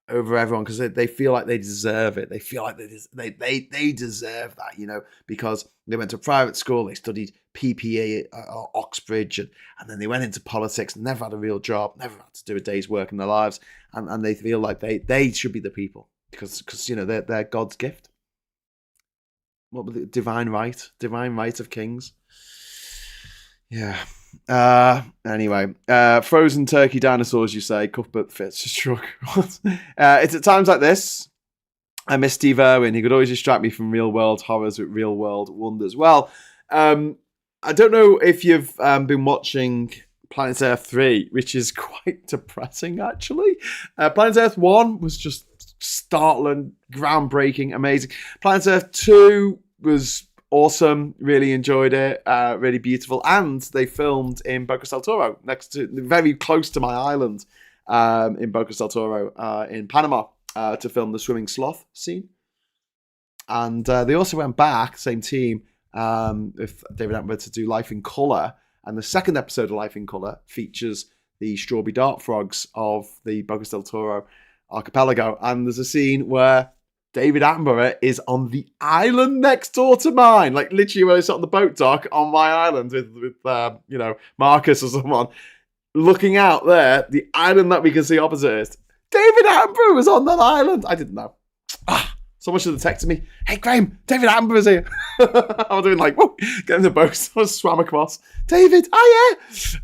over everyone because they feel like they deserve it. They feel like they deserve that, because they went to private school, they studied PPE at Oxbridge, and then they went into politics, never had a real job, never had to do a day's work in their lives, and they feel like they should be the people because they're God's gift. What was it? Divine right of kings. Yeah. Anyway, frozen turkey dinosaurs, you say? Cuthbert Fitz shrug. It's at times like this I miss Steve Irwin. He could always distract me from real world horrors with real world wonders. Well, I don't know if you've been watching Planet Earth 3, which is quite depressing, actually. Planet Earth 1 was just startling, groundbreaking, amazing. Planet Earth 2 was awesome, really enjoyed it, really beautiful, and they filmed in Bocas del Toro, very close to my island, in Bocas del Toro, in Panama, to film the swimming sloth scene. And they also went back, same team, with David Attenborough, to do Life in Colour, and the second episode of Life in Colour features the strawberry dart frogs of the Bocas del Toro archipelago, and there's a scene where David Attenborough is on the island next door to mine, like literally when I sat on the boat dock on my island with Marcus or someone, looking out there, the island that we can see opposite us. David Attenborough was on that island. I didn't know. Someone should have texted me, "Hey Graham, David Attenborough's here." I was doing whoa, getting the boat. I swam across. David,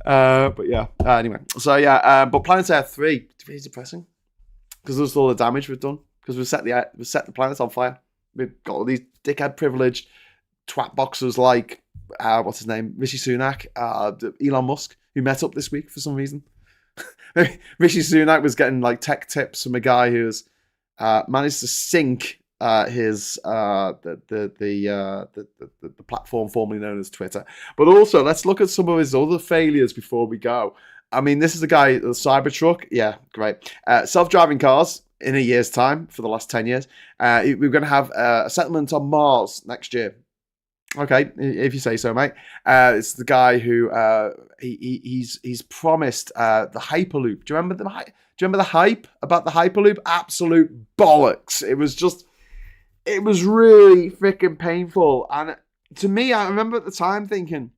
yeah. But yeah, anyway. So yeah, but Planet Earth 3, it's really depressing because of all the damage we've done. Because we've set the planet on fire. We've got all these dickhead privileged twat boxers like what's his name, Rishi Sunak, Elon Musk, who met up this week for some reason. Rishi Sunak was getting tech tips from a guy who's managed to sink his the platform formerly known as Twitter. But also, let's look at some of his other failures before we go. I mean, this is the guy, the Cybertruck. Yeah, great. Self-driving cars in a year's time for the last 10 years. We're going to have a settlement on Mars next year. Okay, if you say so, mate. It's the guy who he's promised the Hyperloop. Do you remember the hype about the Hyperloop? Absolute bollocks. It was really freaking painful. And to me, I remember at the time thinking,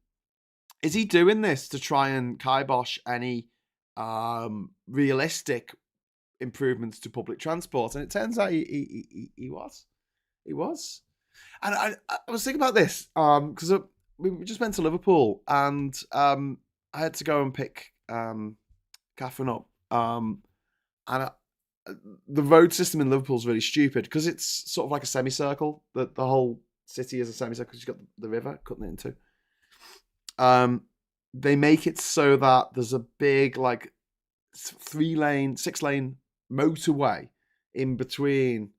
is he doing this to try and kibosh any realistic improvements to public transport? And it turns out he was. And I was thinking about this because we just went to Liverpool, and I had to go and pick Catherine up, and the road system in Liverpool is really stupid because it's sort of like a semicircle. The whole city is a semicircle because you've got the river cutting it into. They make it so that there's a big 6-lane motorway in between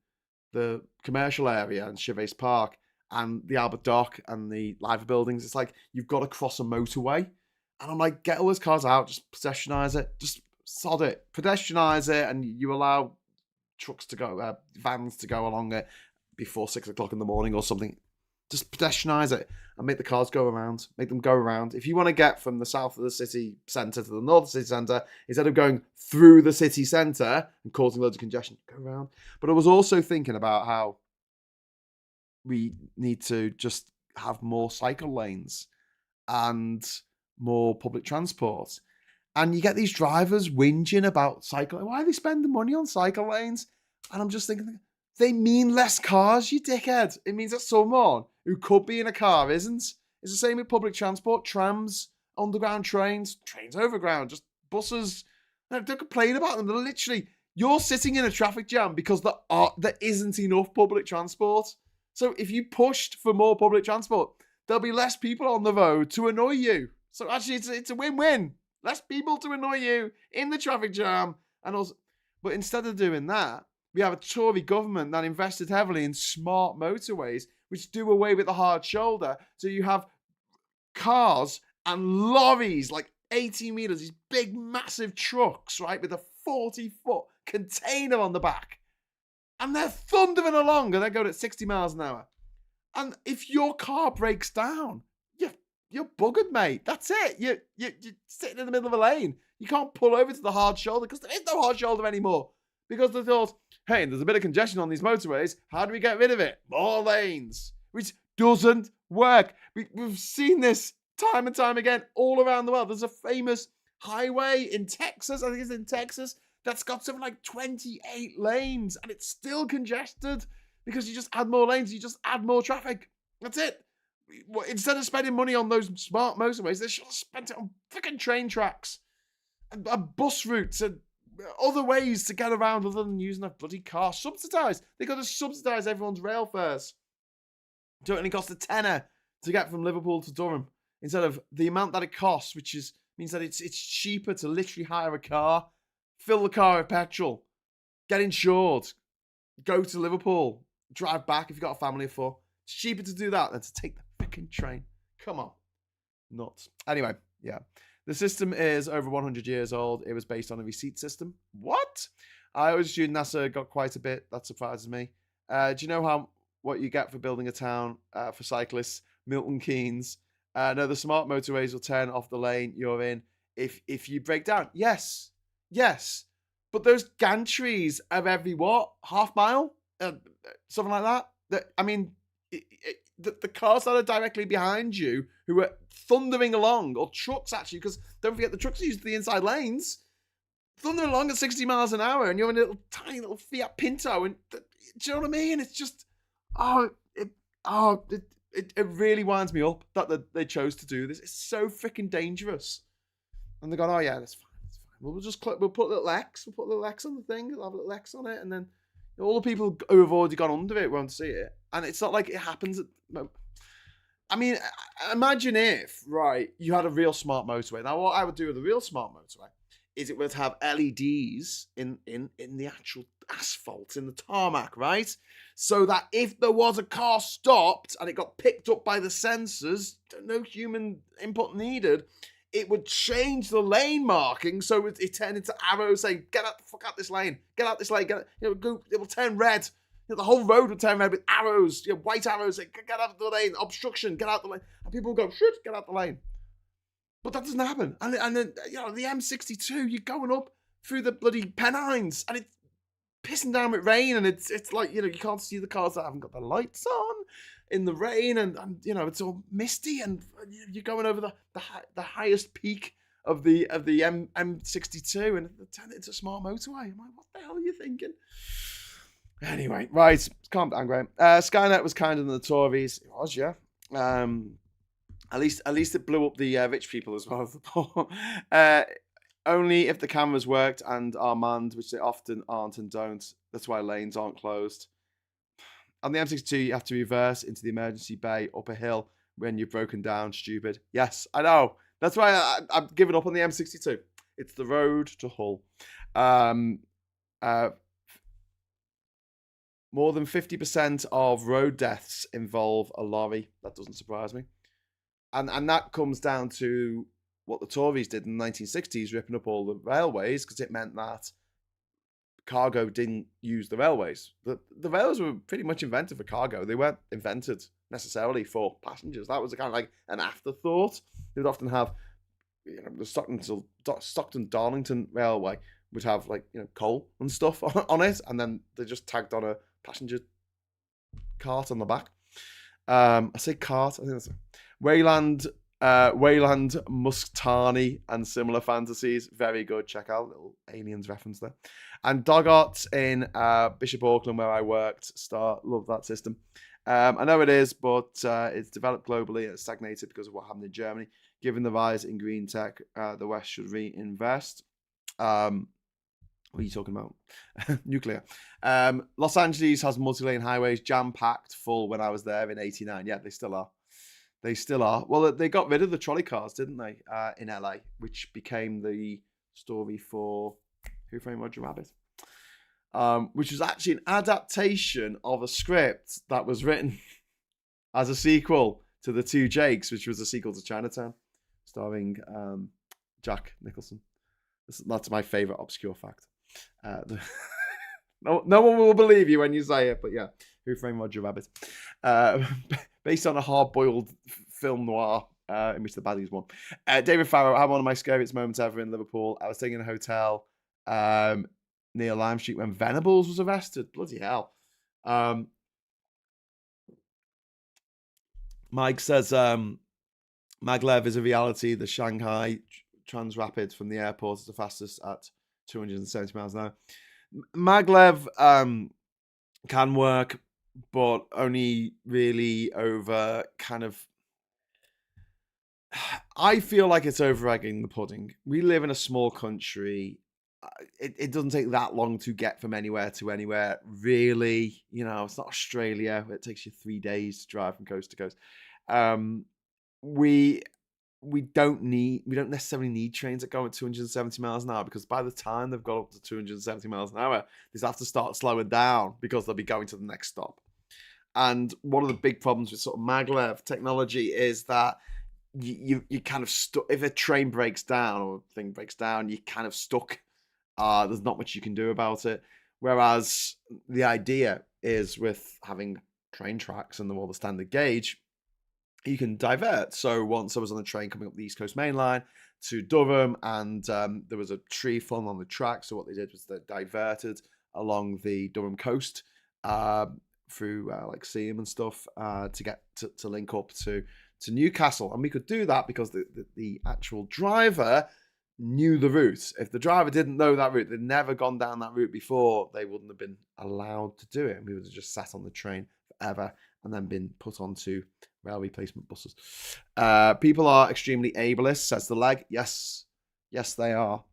the commercial area and Chavez Park and the Albert Dock and the Liver buildings. It's like you've got to cross a motorway, and I'm like, get all those cars out, just pedestrianize it, just sod it, pedestrianize it, and you allow trucks to go, vans to go along it before 6 o'clock in the morning or something. Just pedestrianize it and make the cars go around. Make them go around. If you want to get from the south of the city centre to the north of the city centre, instead of going through the city centre and causing loads of congestion, go around. But I was also thinking about how we need to just have more cycle lanes and more public transport. And you get these drivers whinging about cycling. Why are they spending money on cycle lanes? And I'm just thinking, they mean less cars, you dickhead. It means that someone who could be in a car isn't. It's the same with public transport, trams, underground trains overground, just buses. Don't complain about them. They're literally, you're sitting in a traffic jam because there isn't enough public transport. So if you pushed for more public transport, there'll be less people on the road to annoy you. So actually, it's a win-win. Less people to annoy you in the traffic jam, and also. But instead of doing that, we have a Tory government that invested heavily in smart motorways, which do away with the hard shoulder. So you have cars and lorries, like 80 meters, these big, massive trucks, right, with a 40-foot container on the back. And they're thundering along, and they're going at 60 miles an hour. And if your car breaks down, you're buggered, mate. That's it. You're sitting in the middle of a lane. You can't pull over to the hard shoulder because there is no hard shoulder anymore. Because they thought, hey, there's a bit of congestion on these motorways. How do we get rid of it? More lanes. Which doesn't work. We've seen this time and time again all around the world. There's a famous highway in Texas, I think it's in Texas, that's got something like 28 lanes, and it's still congested because you just add more lanes, you just add more traffic. That's it. Instead of spending money on those smart motorways, they should have spent it on freaking train tracks and bus routes and other ways to get around other than using a bloody car. Subsidise. They got to subsidise everyone's rail fares. So it only costs a tenner to get from Liverpool to Durham instead of the amount that it costs, which means that it's cheaper to literally hire a car, fill the car with petrol, get insured, go to Liverpool, drive back if you've got a family of 4. It's cheaper to do that than to take the freaking train. Come on. Nuts. Anyway, yeah. The system is over 100 years old. It was based on a receipt system. What? I always assumed NASA got quite a bit. That surprises me. Do you know what you get for building a town for cyclists? Milton Keynes. No, the smart motorways will turn off the lane you're in if you break down. Yes. But those gantries of every half mile, something like that. I mean, the cars that are directly behind you who are thundering along, or trucks actually, because don't forget the trucks are used the inside lanes, thundering along at 60 miles an hour, and you're in a tiny little Fiat Pinto, and do you know what I mean? It's just, it really winds me up that they chose to do this. It's so freaking dangerous. And they're going, oh yeah, that's fine. We'll put little X on the thing, we'll have a little X on it, and then all the people who have already gone under it won't see it. And it's not like it happens I mean, imagine if, right, you had a real smart motorway. Now, what I would do with a real smart motorway is it would have LEDs in the actual asphalt, in the tarmac, right? So that if there was a car stopped and it got picked up by the sensors, no human input needed, it would change the lane marking so it turned into arrows saying, get out the fuck out this lane, get out this lane, it will turn red. The whole road would turn red with arrows, white arrows, saying, get out the lane, obstruction, get out the lane. And people would go, shoot, get out the lane. But that doesn't happen. And then, the M62, you're going up through the bloody Pennines, and it's pissing down with rain, and it's like, you can't see the cars that haven't got the lights on in the rain, and it's all misty, and you're going over the highest peak of the M62, and they turn it into a smart motorway. I'm like, what the hell are you thinking? Anyway, right, calm down, Graham. Skynet was kinder than the Tories. It was, yeah. At least it blew up the rich people as well as the poor. Only if the cameras worked and are manned, which they often aren't and don't. That's why lanes aren't closed. On the M62, you have to reverse into the emergency bay up a hill when you've broken down, stupid. Yes, I know. That's why I'm giving up on the M62. It's the road to Hull. More than 50% of road deaths involve a lorry. That doesn't surprise me. And that comes down to what the Tories did in the 1960s, ripping up all the railways, because it meant that cargo didn't use the railways. The railways were pretty much invented for cargo. They weren't invented necessarily for passengers. That was kind of like an afterthought. They would often have, the Stockton Darlington Railway would have coal and stuff on it, and then they just tagged on a passenger cart on the back. I say cart, I think that's Wayland Musktani and Similar Fantasies. Very good. Check out little Aliens reference there. And Doggart in Bishop Auckland, where I worked. Love that system. I know it is, but it's developed globally and it's stagnated because of what happened in Germany. Given the rise in green tech, the West should reinvest. What are you talking about? Nuclear. Los Angeles has multi-lane highways jam-packed full when I was there in '89. Yeah, they still are. They still are. Well, they got rid of the trolley cars, didn't they, in LA, which became the story for Who Framed Roger Rabbit. which was actually an adaptation of a script that was written as a sequel to The Two Jakes, which was a sequel to Chinatown, starring Jack Nicholson. That's my favorite obscure fact. No one will believe you when you say it, but yeah, Who Framed Roger Rabbit? Based on a hard-boiled film noir in which the baddies won. David Farrow, I had one of my scariest moments ever in Liverpool. I was staying in a hotel near Lime Street when Venables was arrested. Bloody hell. Mike says maglev is a reality. The Shanghai Transrapid from the airport is the fastest at 270 miles an hour. Maglev can work, but only really over kind of. I feel like it's over egging the pudding. We live in a small country. It doesn't take that long to get from anywhere to anywhere, really. You know, it's not Australia where it takes you 3 days to drive from coast to coast. We don't necessarily need trains that go at 270 miles an hour, because by the time they've got up to 270 miles an hour, they have to start slowing down because they'll be going to the next stop. And one of the big problems with sort of maglev technology is that you kind of stuck. If a train breaks down or a thing breaks down, you're kind of stuck. There's not much you can do about it. Whereas the idea is, with having train tracks and all the standard gauge, you can divert. So once I was on the train coming up the East Coast Main Line to Durham, and there was a tree falling on the track. So what they did was they diverted along the Durham coast through like Seaham and stuff to get to link up to Newcastle. And we could do that because the actual driver knew the route. If the driver didn't know that route, they'd never gone down that route before, they wouldn't have been allowed to do it. And we would have just sat on the train forever and then been put onto rail replacement buses. People are extremely ableist, says the leg. Yes, they are.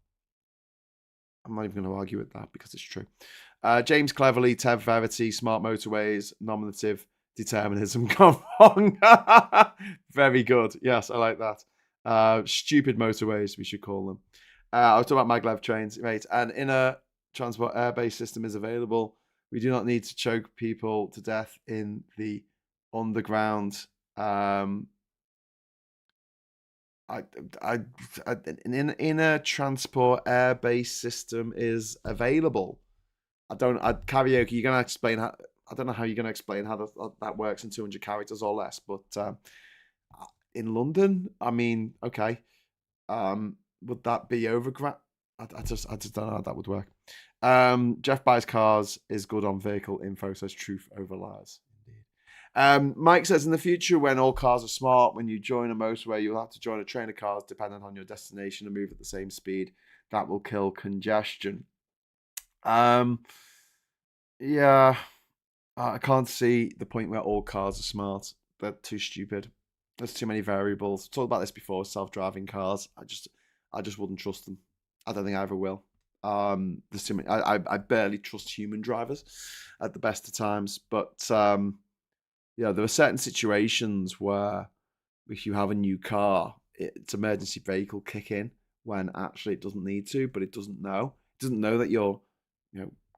I'm not even going to argue with that because it's true. James Cleverly, Tev Verity, smart motorways, nominative determinism gone wrong. Very good. Yes, I like that. Stupid motorways, we should call them. I was talking about maglev trains, right? An inner transport airbase system is available. We do not need to choke people to death in the underground. An inner transport airbase system is available. Karaoke, you're gonna explain how. I don't know how you're gonna explain how that works in 200 characters or less, but in London, I mean, okay, would that be overground? I just don't know how that would work. Jeff buys cars is good on vehicle info, says truth over lies. Mike says, in the future, when all cars are smart, when you join a motorway, you'll have to join a train of cars depending on your destination and move at the same speed. That will kill congestion. Yeah, I can't see the point where all cars are smart. They're too stupid. There's too many variables. I've talked about this before. Self-driving cars. I just wouldn't trust them. I don't think I ever will. There's too many. I barely trust human drivers at the best of times. But yeah, there are certain situations where if you have a new car, its emergency brake will kick in when actually it doesn't need to, but it doesn't know. It doesn't know that you're,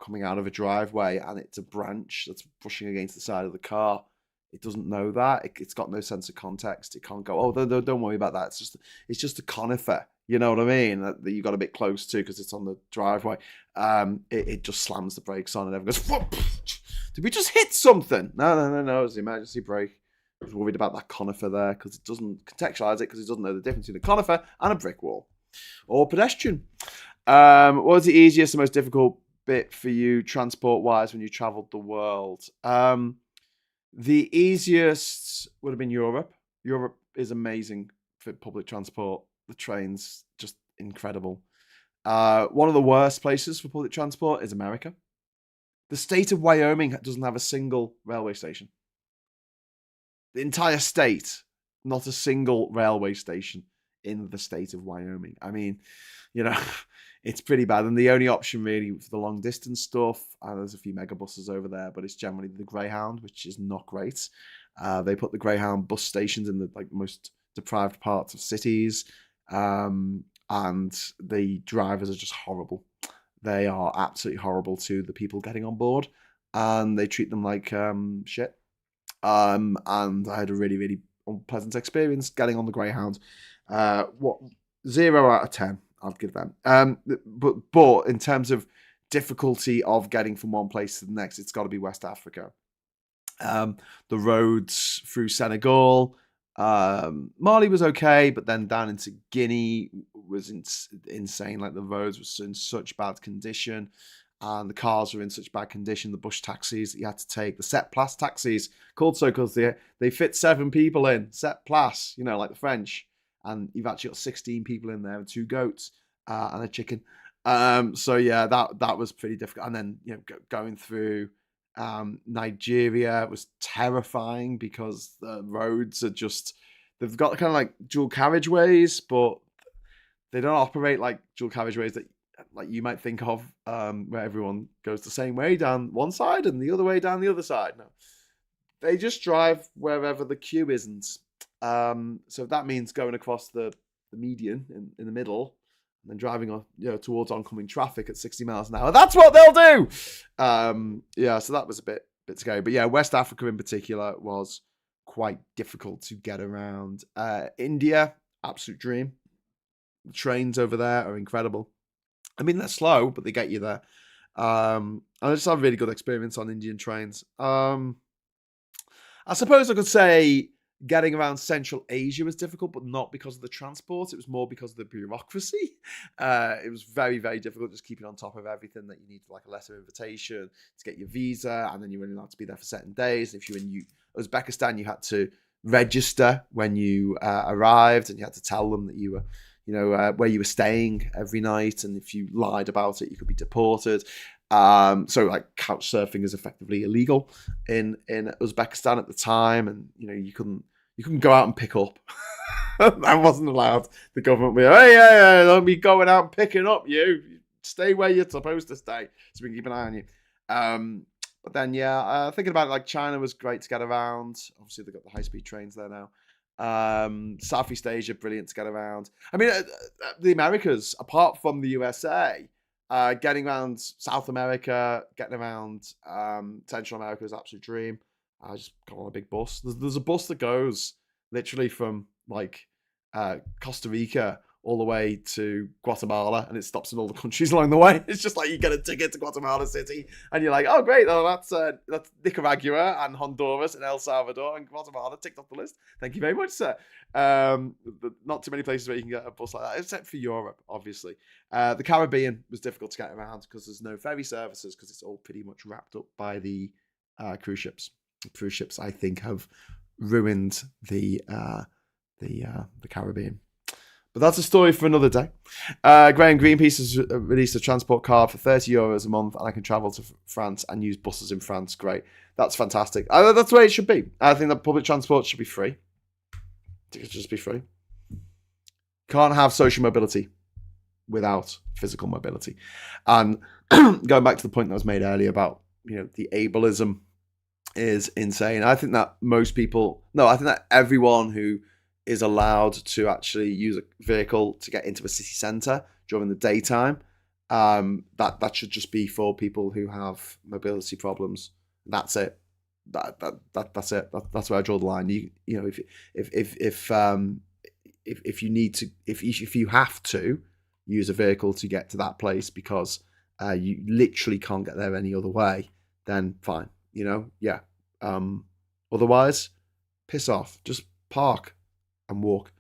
coming out of a driveway and it's a branch that's brushing against the side of the car. It doesn't know that. It's got no sense of context. It can't go, oh, don't worry about that. It's just a conifer. You know what I mean? That you got a bit close to because it's on the driveway. It just slams the brakes on and everyone goes, whoop! Did we just hit something? No. It's the emergency brake. I was worried about that conifer there because it doesn't contextualize it, because it doesn't know the difference between a conifer and a brick wall or pedestrian. What was the easiest and most difficult bit for you transport-wise when you traveled the world? The easiest would have been Europe. Europe is amazing for public transport. The trains, just incredible. One of the worst places for public transport is America. The state of Wyoming doesn't have a single railway station. The entire state, not a single railway station in the state of Wyoming. I mean, it's pretty bad. And the only option really for the long distance stuff, there's a few megabuses over there, but it's generally the Greyhound, which is not great. They put the Greyhound bus stations in the most deprived parts of cities, and the drivers are just horrible. They are absolutely horrible to the people getting on board, and they treat them like shit. And I had a really, really unpleasant experience getting on the Greyhound. What 0 out of 10 I'd give them. But in terms of difficulty of getting from one place to the next, it's got to be West Africa. The roads through Senegal, Mali was okay, but then down into Guinea was insane. Like the roads were in such bad condition, and the cars were in such bad condition. The bush taxis that you had to take, the set place taxis, called so because they fit 7 people in. Set place, like the French, and you've actually got 16 people in there and 2 goats and a chicken. So yeah, that was pretty difficult. And then going through Nigeria was terrifying because the roads are they've got kind of like dual carriageways, but they don't operate like dual carriageways that like you might think of, where everyone goes the same way down one side and the other way down the other side. No, they just drive wherever the queue isn't. So that means going across the median in the middle, and then driving towards oncoming traffic at 60 miles an hour. That's what they'll do. So that was a bit scary. But yeah, West Africa in particular was quite difficult to get around. India, absolute dream. The trains over there are incredible. I mean, they're slow, but they get you there. I just had a really good experience on Indian trains. I suppose I could say getting around Central Asia was difficult, but not because of the transport. It was more because of the bureaucracy. It was very, very difficult just keeping on top of everything that you need, like a letter of invitation to get your visa, and then you were only allowed to be there for certain days. If you were in Uzbekistan, you had to register when you arrived, and you had to tell them that you were, where you were staying every night, and if you lied about it, you could be deported. So like couch surfing is effectively illegal in Uzbekistan at the time, and you couldn't go out and pick up. That wasn't allowed. The government would be, hey, don't be going out and picking up you. Stay where you're supposed to stay, so we can keep an eye on you. But then thinking about it, like China was great to get around. Obviously they've got the high-speed trains there now. Southeast Asia, brilliant to get around. I mean, the Americas, apart from the USA, getting around South America, getting around Central America is an absolute dream. I just got on a big bus. There's a bus that goes literally from like Costa Rica all the way to Guatemala, and it stops in all the countries along the way. It's just like you get a ticket to Guatemala City, and you're like, oh great, that's Nicaragua and Honduras and El Salvador and Guatemala ticked off the list. Thank you very much, sir. Not too many places where you can get a bus like that, except for Europe, obviously. The Caribbean was difficult to get around because there's no ferry services, because it's all pretty much wrapped up by the cruise ships. The cruise ships, I think, have ruined the Caribbean. But that's a story for another day. Graham, Greenpeace has released a transport card for €30 a month, and I can travel to France and use buses in France. Great. That's fantastic. That's the way it should be. I think that public transport should be free. It should just be free. Can't have social mobility without physical mobility. And going back to the point that was made earlier about, the ableism is insane. I think that I think that everyone who is allowed to actually use a vehicle to get into a city centre during the daytime, that should just be for people who have mobility problems. That's it. That's it. That's where I draw the line. If you need to, if you have to use a vehicle to get to that place because you literally can't get there any other way, then fine. Otherwise, piss off. Just park and walk.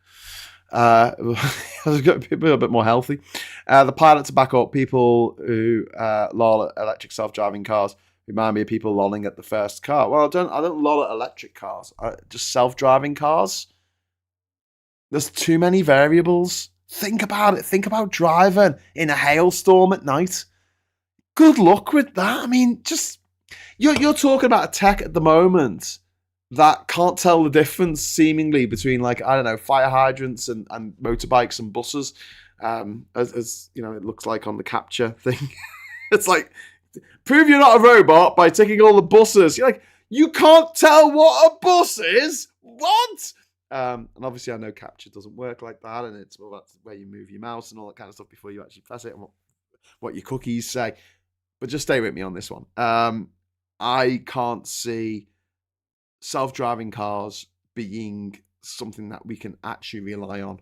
People a bit more healthy. The pilot to back up people who lol at electric self-driving cars remind me of people lolling at the first car. Well, I don't lol at electric cars. Just self-driving cars. There's too many variables. Think about it. Think about driving in a hailstorm at night. Good luck with that. I mean, just you're talking about a tech at the moment that can't tell the difference, seemingly, between, like, I don't know, fire hydrants and motorbikes and buses, as it looks like on the capture thing. It's like, prove you're not a robot by ticking all the buses. You're like, you can't tell what a bus is? What? And obviously I know capture doesn't work like that, and it's that's where you move your mouse and all that kind of stuff before you actually press it. what your cookies say. But just stay with me on this one. I can't see self-driving cars being something that we can actually rely on.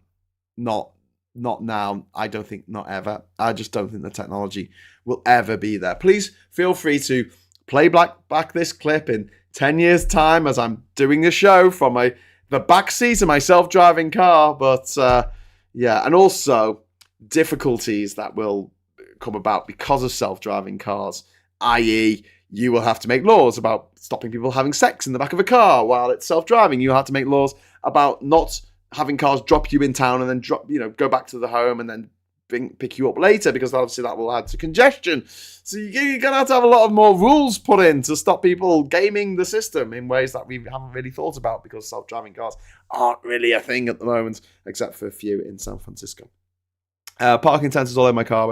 Not now. I don't think not ever. I just don't think the technology will ever be there. Please feel free to play back this clip in 10 years' time as I'm doing the show from the back seat of my self-driving car. But yeah, and also difficulties that will come about because of self-driving cars, i.e., you will have to make laws about stopping people having sex in the back of a car while it's self-driving. You have to make laws about not having cars drop you in town and then go back to the home and then pick you up later, because obviously that will add to congestion. So you're going to have a lot of more rules put in to stop people gaming the system in ways that we haven't really thought about, because self-driving cars aren't really a thing at the moment, except for a few in San Francisco. Parking sensors all over my car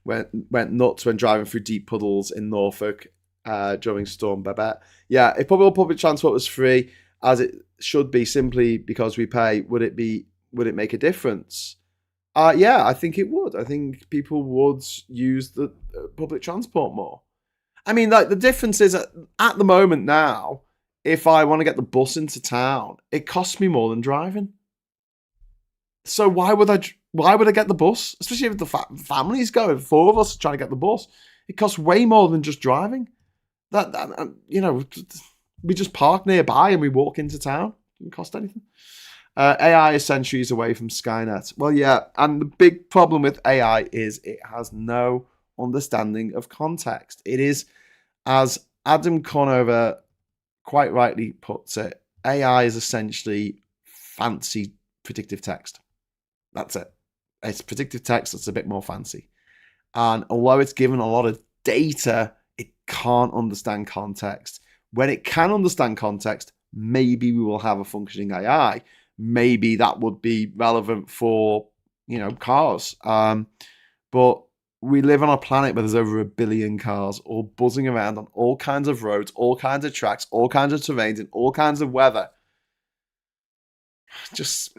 went nuts when driving through deep puddles in Norfolk during Storm Babette. Yeah, if public transport was free, as it should be, simply because we pay, would it make a difference? Yeah, I think it would. I think people would use the public transport more. I mean, like, the difference is at the moment now, if I want to get the bus into town, it costs me more than driving. So why would I get the bus? Especially if the family's going, 4 of us trying to get the bus. It costs way more than just driving. We just park nearby and we walk into town. It doesn't cost anything. AI is centuries away from Skynet. Well, yeah, and the big problem with AI is it has no understanding of context. It is, as Adam Conover quite rightly puts it, AI is essentially fancy predictive text. That's it. It's predictive text that's a bit more fancy. And although it's given a lot of data, it can't understand context. When it can understand context, maybe we will have a functioning AI. Maybe that would be relevant for, cars. But we live on a planet where there's over 1 billion cars all buzzing around on all kinds of roads, all kinds of tracks, all kinds of terrains, in all kinds of weather. Just,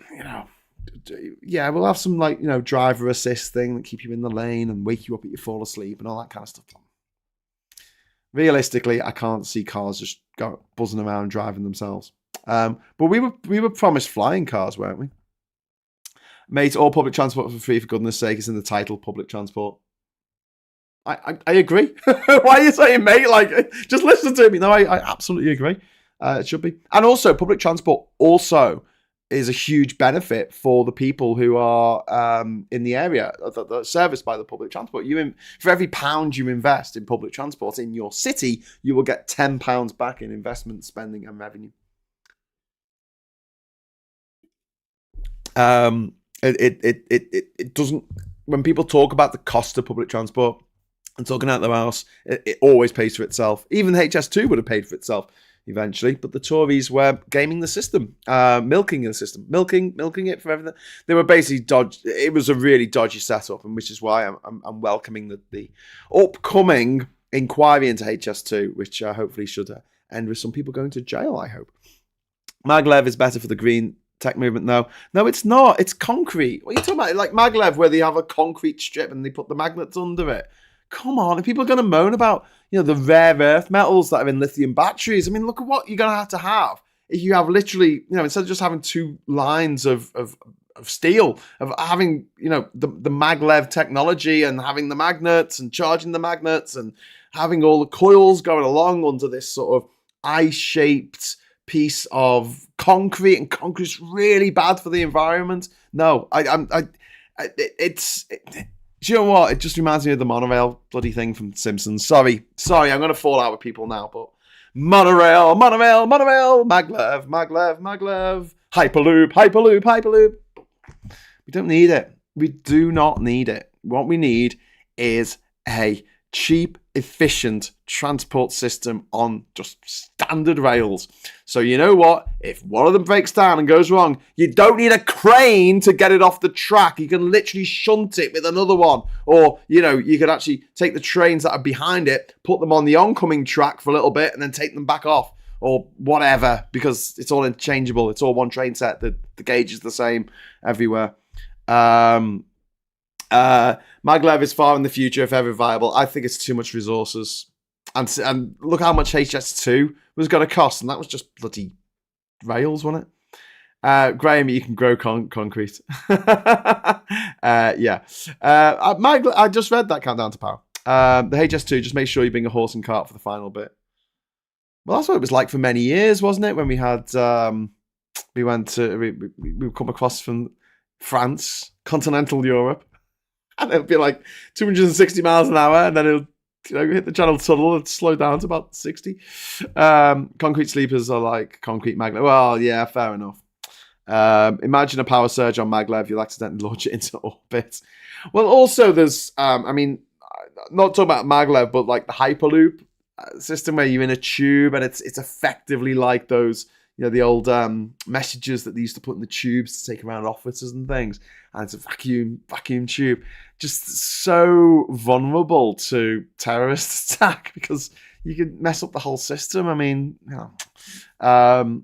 yeah, we'll have some driver assist thing that keep you in the lane and wake you up if you fall asleep and all that kind of stuff. Realistically, I can't see cars just go buzzing around driving themselves. But we were promised flying cars, weren't we? Mate, all public transport for free, for goodness sake. It's in the title, public transport. I agree. Why are you saying, mate? Just listen to me. No, I absolutely agree. It should be. And also, public transport also is a huge benefit for the people who are in the area that are serviced by the public transport. For every £1 you invest in public transport in your city, you will get £10 back in investment spending and revenue. It doesn't. When people talk about the cost of public transport and talking out their house, it always pays for itself. Even HS2 would have paid for itself eventually, but the Tories were gaming the system, milking the system, milking it for everything. They were basically it was a really dodgy setup, and which is why I'm welcoming the upcoming inquiry into HS2, which hopefully should end with some people going to jail, I hope. Maglev is better for the green tech movement. No, it's not. It's concrete. What are you talking about? Like Maglev, where they have a concrete strip and they put the magnets under it. Come on, are people going to moan about the rare earth metals that are in lithium batteries? I mean, look at what you're going to have if you have literally, instead of just having 2 lines of steel, of having the maglev technology and having the magnets and charging the magnets and having all the coils going along under this sort of eye-shaped piece of concrete, and concrete's really bad for the environment. No, do you know what? It just reminds me of the monorail bloody thing from Simpsons. Sorry, I'm going to fall out with people now, but monorail, maglev, hyperloop. We don't need it. We do not need it. What we need is a cheap, efficient transport system on just standard rails. So you know what? If one of them breaks down and goes wrong, you don't need a crane to get it off the track. You can literally shunt it with another one. Or, you could actually take the trains that are behind it, put them on the oncoming track for a little bit, and then take them back off. Or whatever, because it's all interchangeable. It's all one train set. The gauge is the same everywhere. Maglev is far in the future if ever viable. I think it's too much resources. And look how much HS2 was going to cost, and that was just bloody rails, wasn't it? Graham, you can grow concrete. Yeah. I just read that Countdown to Power. The HS2, just make sure you bring a horse and cart for the final bit. Well, that's what it was like for many years, wasn't it? When we had, we come across from France, continental Europe, and it'll be like 260 miles an hour, and then it'll hit the Channel Tunnel and slow down to about 60. Concrete sleepers are like concrete maglev. Well, yeah, fair enough. Imagine a power surge on maglev, you'll accidentally launch it into orbit. Well, also there's, not talking about maglev, but like the Hyperloop system where you're in a tube and it's effectively like those, the old messages that they used to put in the tubes to take around offices and things. And it's a vacuum tube. Just so vulnerable to terrorist attack because you can mess up the whole system. I mean, the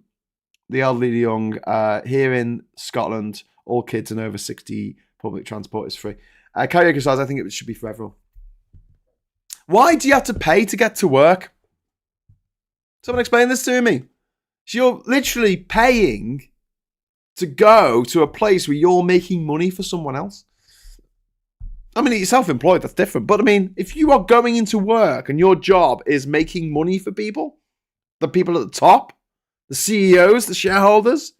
elderly young, here in Scotland, all kids and over 60, public transport is free. Karaoke stars, I think it should be for everyone. Why do you have to pay to get to work? Someone explain this to me. So you're literally paying to go to a place where you're making money for someone else. I mean, you're self-employed, that's different. But I mean, if you are going into work and your job is making money for people, the people at the top, the CEOs, the shareholders,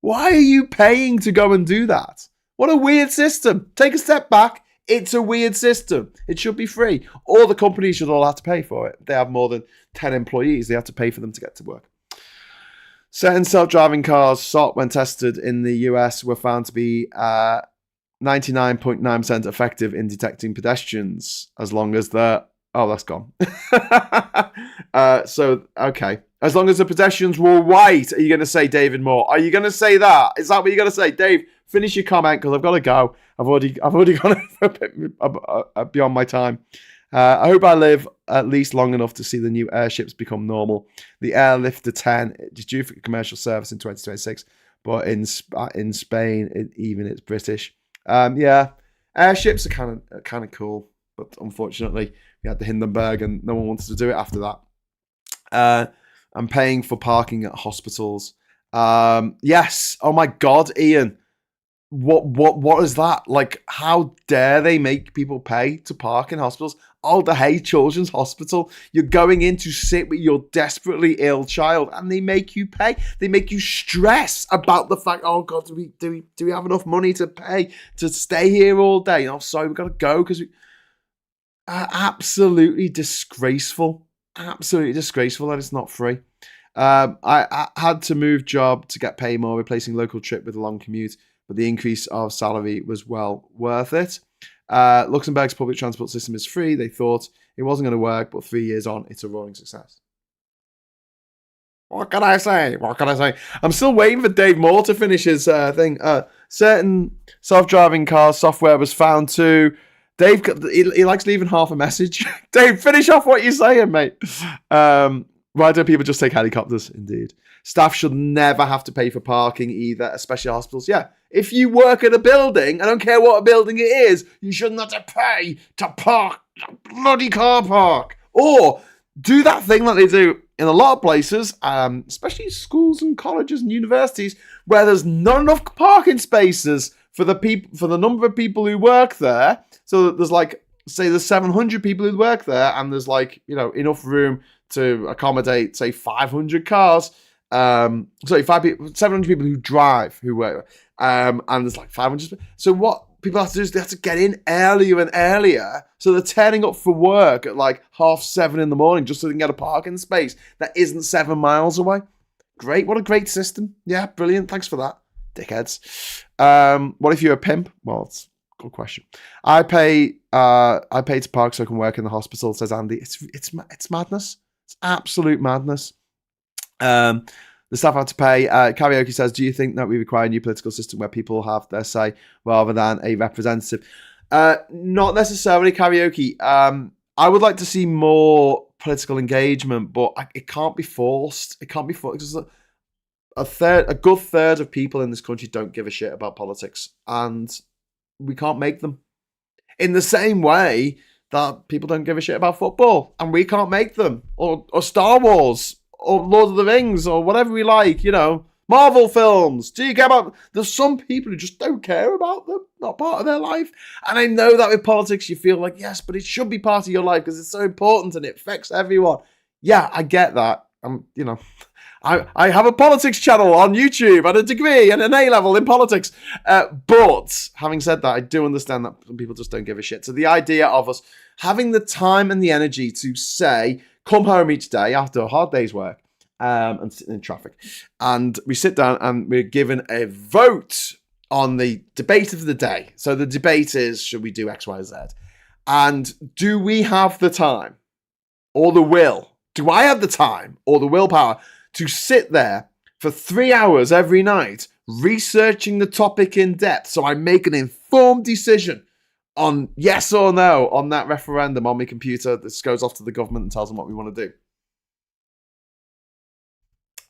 why are you paying to go and do that? What a weird system. Take a step back. It's a weird system. It should be free. All the companies should all have to pay for it. They have more than 10 employees. They have to pay for them to get to work. Certain self-driving cars, SOT, when tested in the US, were found to be 99.9% effective in detecting pedestrians, as long as the... Oh, that's gone. Okay. As long as the pedestrians were white, are you going to say David Moore? Are you going to say that? Is that what you're going to say? Dave, finish your comment, because I've got to go. I've already gone a bit beyond my time. I hope I live at least long enough to see the new airships become normal. The Airlifter 10 is due for commercial service in 2026, but in Spain, it's British. Yeah, airships are kind of cool, but unfortunately, we had the Hindenburg, and no one wanted to do it after that. I'm paying for parking at hospitals. Yes. Oh my God, Ian. What is that? Like, how dare they make people pay to park in hospitals? Alder Hey Children's Hospital. You're going in to sit with your desperately ill child, and they make you pay. They make you stress about the fact, oh God, do we have enough money to pay to stay here all day? Oh, sorry, we've got to go because we... absolutely disgraceful. Absolutely disgraceful that it's not free. I had to move job to get paid more, replacing local trip with a long commute, but the increase of salary was well worth it. Luxembourg's public transport system is free. They thought it wasn't going to work, but 3 years on, it's a roaring success. What can I say? I'm still waiting for Dave Moore to finish his thing. Certain self-driving car software was found to... Dave, he likes leaving half a message. Dave, finish off what you're saying, mate. Why don't people just take helicopters? Indeed. Staff should never have to pay for parking either, especially hospitals. Yeah, if you work at a building, I don't care what building it is, you shouldn't have to pay to park a bloody car park. Or do that thing that they do in a lot of places, especially schools and colleges and universities, where there's not enough parking spaces for the number of people who work there. So that there's like, say there's 700 people who work there, and there's like, enough room to accommodate, say, 500 cars. 700 people who drive, who work, and there's like 500. So what people have to do is they have to get in earlier and earlier. So they're turning up for work at like 7:30 in the morning just so they can get a parking space that isn't 7 miles away. Great. What a great system. Yeah, brilliant. Thanks for that, dickheads. What if you're a pimp? Well, it's a good question. I pay to park so I can work in the hospital, says Andy. It's madness. It's absolute madness. The staff have to pay. Karaoke says, do you think that we require a new political system where people have their say rather than a representative? Not necessarily, Karaoke. I would like to see more political engagement, but it can't be forced. It can't be forced. A good third of people in this country don't give a shit about politics, and we can't make them. In the same way that people don't give a shit about football and we can't make them, or Star Wars, or Lord of the Rings, or whatever we like, Marvel films. Do you care about? There's some people who just don't care about them, not part of their life. And I know that with politics, you feel like, yes, but it should be part of your life because it's so important and it affects everyone. Yeah, I get that. I have a politics channel on YouTube and a degree and an A-level in politics. But having said that, I do understand that some people just don't give a shit. So the idea of us having the time and the energy to say, come home each day after a hard day's work and sitting in traffic, and we sit down and we're given a vote on the debate of the day. So the debate is, should we do X, Y, Z? And do we have the time or the will? Do I have the time or the willpower to sit there for 3 hours every night researching the topic in depth so I make an informed decision on yes or no on that referendum on my computer? This goes off to the government and tells them what we want to do.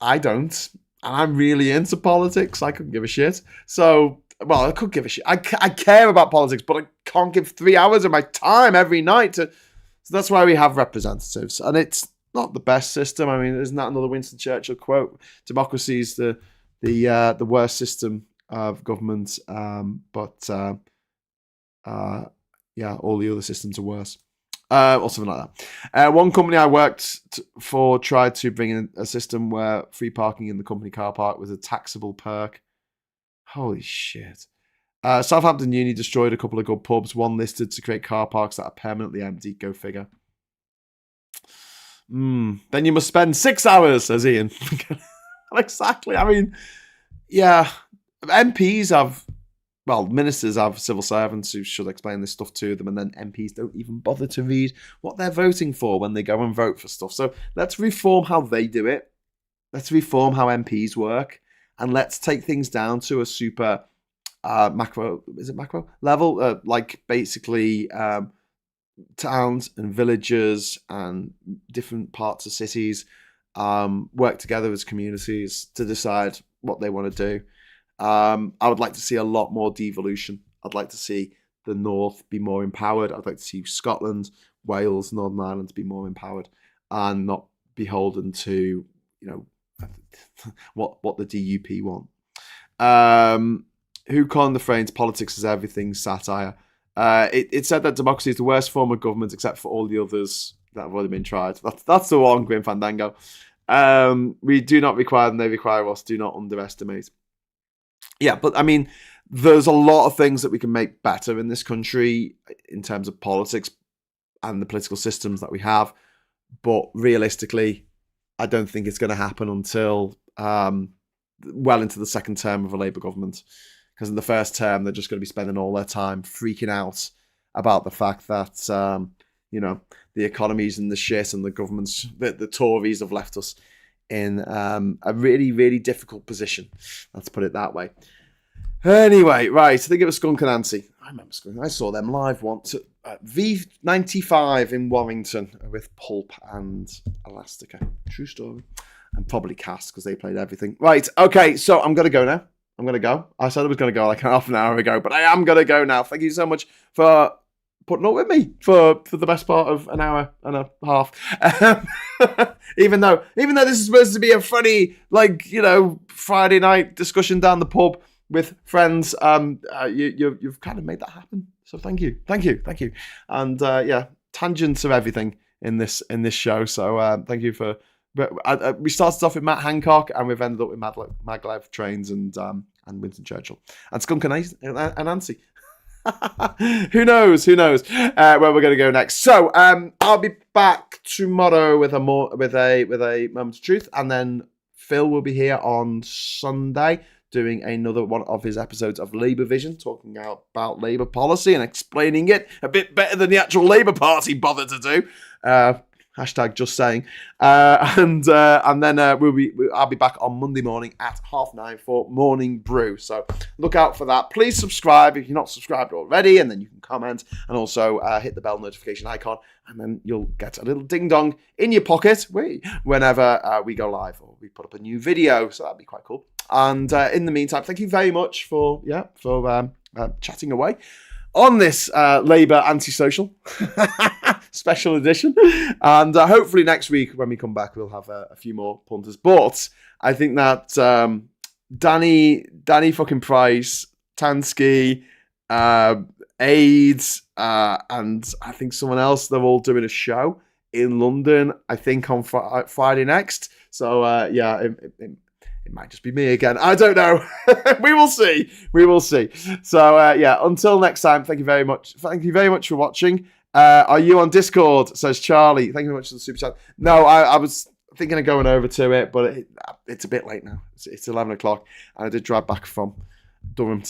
I don't. And I'm really into politics. I couldn't give a shit. So, well, I could give a shit. I care about politics, but I can't give 3 hours of my time every night to... So that's why we have representatives. And it's not the best system. I mean, isn't that another Winston Churchill quote? Democracy is the worst system of government, but all the other systems are worse, or something like that. One company I worked for tried to bring in a system where free parking in the company car park was a taxable perk. Holy shit. Southampton Uni destroyed a couple of good pubs, one listed to create car parks that are permanently empty. Go figure. Then you must spend 6 hours, says Ian. Exactly. I mean, yeah, MPs have, ministers have civil servants who should explain this stuff to them, and then MPs don't even bother to read what they're voting for when they go and vote for stuff. So let's reform how they do it. Let's reform how MPs work, and let's take things down to a super macro level, like basically towns and villages and different parts of cities work together as communities to decide what they want to do. I would like to see a lot more devolution. I'd like to see the North be more empowered. I'd like to see Scotland, Wales, Northern Ireland be more empowered and not beholden to, what the DUP want. Who coined the phrase "politics is everything" satire? It said that democracy is the worst form of government except for all the others that have already been tried. That's the one, Grim Fandango. We do not require them, they require us. Do not underestimate. Yeah, but I mean, there's a lot of things that we can make better in this country in terms of politics and the political systems that we have. But realistically, I don't think it's going to happen until well into the second term of a Labour government. Because in the first term, they're just going to be spending all their time freaking out about the fact that, the economy's in the shit and the government's, the Tories have left us in a really, really difficult position. Let's put it that way. Anyway, right, I think it was Skunk and Nancy. I remember Skunk. I saw them live once at V95 in Warrington with Pulp and Elastica. True story. And probably Cast because they played everything. Right, okay, so I'm going to go now. I'm going to go. I said I was going to go like half an hour ago, but I am going to go now. Thank you so much for putting up with me for the best part of an hour and a half. Even though this is supposed to be a funny, Friday night discussion down the pub with friends, you've kind of made that happen. So thank you. And tangents of everything in this show. So thank you for. But we started off with Matt Hancock, and we've ended up with Maglev Trains and Winston Churchill and Skunk and Nancy. Who knows where we're going to go next? So I'll be back tomorrow with a moment of truth, and then Phil will be here on Sunday doing another one of his episodes of Labour Vision, talking about Labour policy and explaining it a bit better than the actual Labour Party bothered to do. Hashtag just saying. And then I'll be back on Monday morning at 9:30 for Morning Brew. So look out for that. Please subscribe if you're not subscribed already, and then you can comment and also hit the bell notification icon, and then you'll get a little ding dong in your pocket whenever we go live or we put up a new video. So that'd be quite cool. And in the meantime, thank you very much for chatting away. on this Labour antisocial special edition. And hopefully next week when we come back, we'll have a few more punters. But I think that Danny fucking Price, Tansky, AIDS, and I think someone else, they're all doing a show in London, I think on Friday next. So yeah, it might just be me again. I don't know. We will see. We will see. So yeah, until next time, thank you very much. Thank you very much for watching. Are you on Discord? Says Charlie. Thank you very much for the super chat. No, I was thinking of going over to it, but it's a bit late now. It's 11 o'clock, and I did drive back from Durham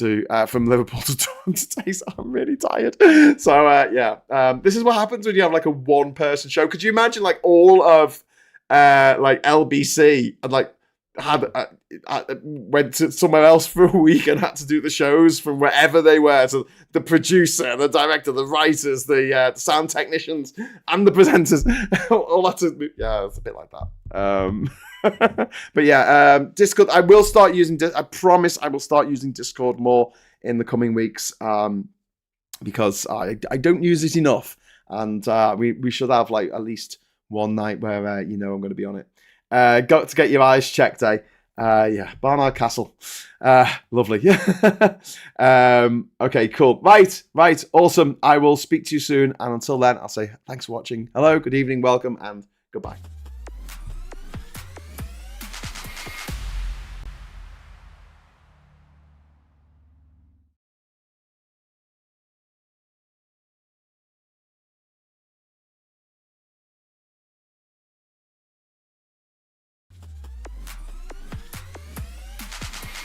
from Liverpool to Durham today, so I'm really tired. So yeah, this is what happens when you have like a one-person show. Could you imagine like all of like LBC and like went to somewhere else for a week and had to do the shows from wherever they were. So the producer, the director, the writers, the sound technicians, and the presenters, all had to. Yeah, it's a bit like that. But yeah, Discord. I will start using. I promise I will start using Discord more in the coming weeks because I don't use it enough, and we should have like at least one night where I'm going to be on it. Got to get your eyes checked, eh? Yeah, Barnard Castle. Lovely. Okay, cool. Right. Awesome. I will speak to you soon. And until then, I'll say thanks for watching. Hello, good evening, welcome, and goodbye.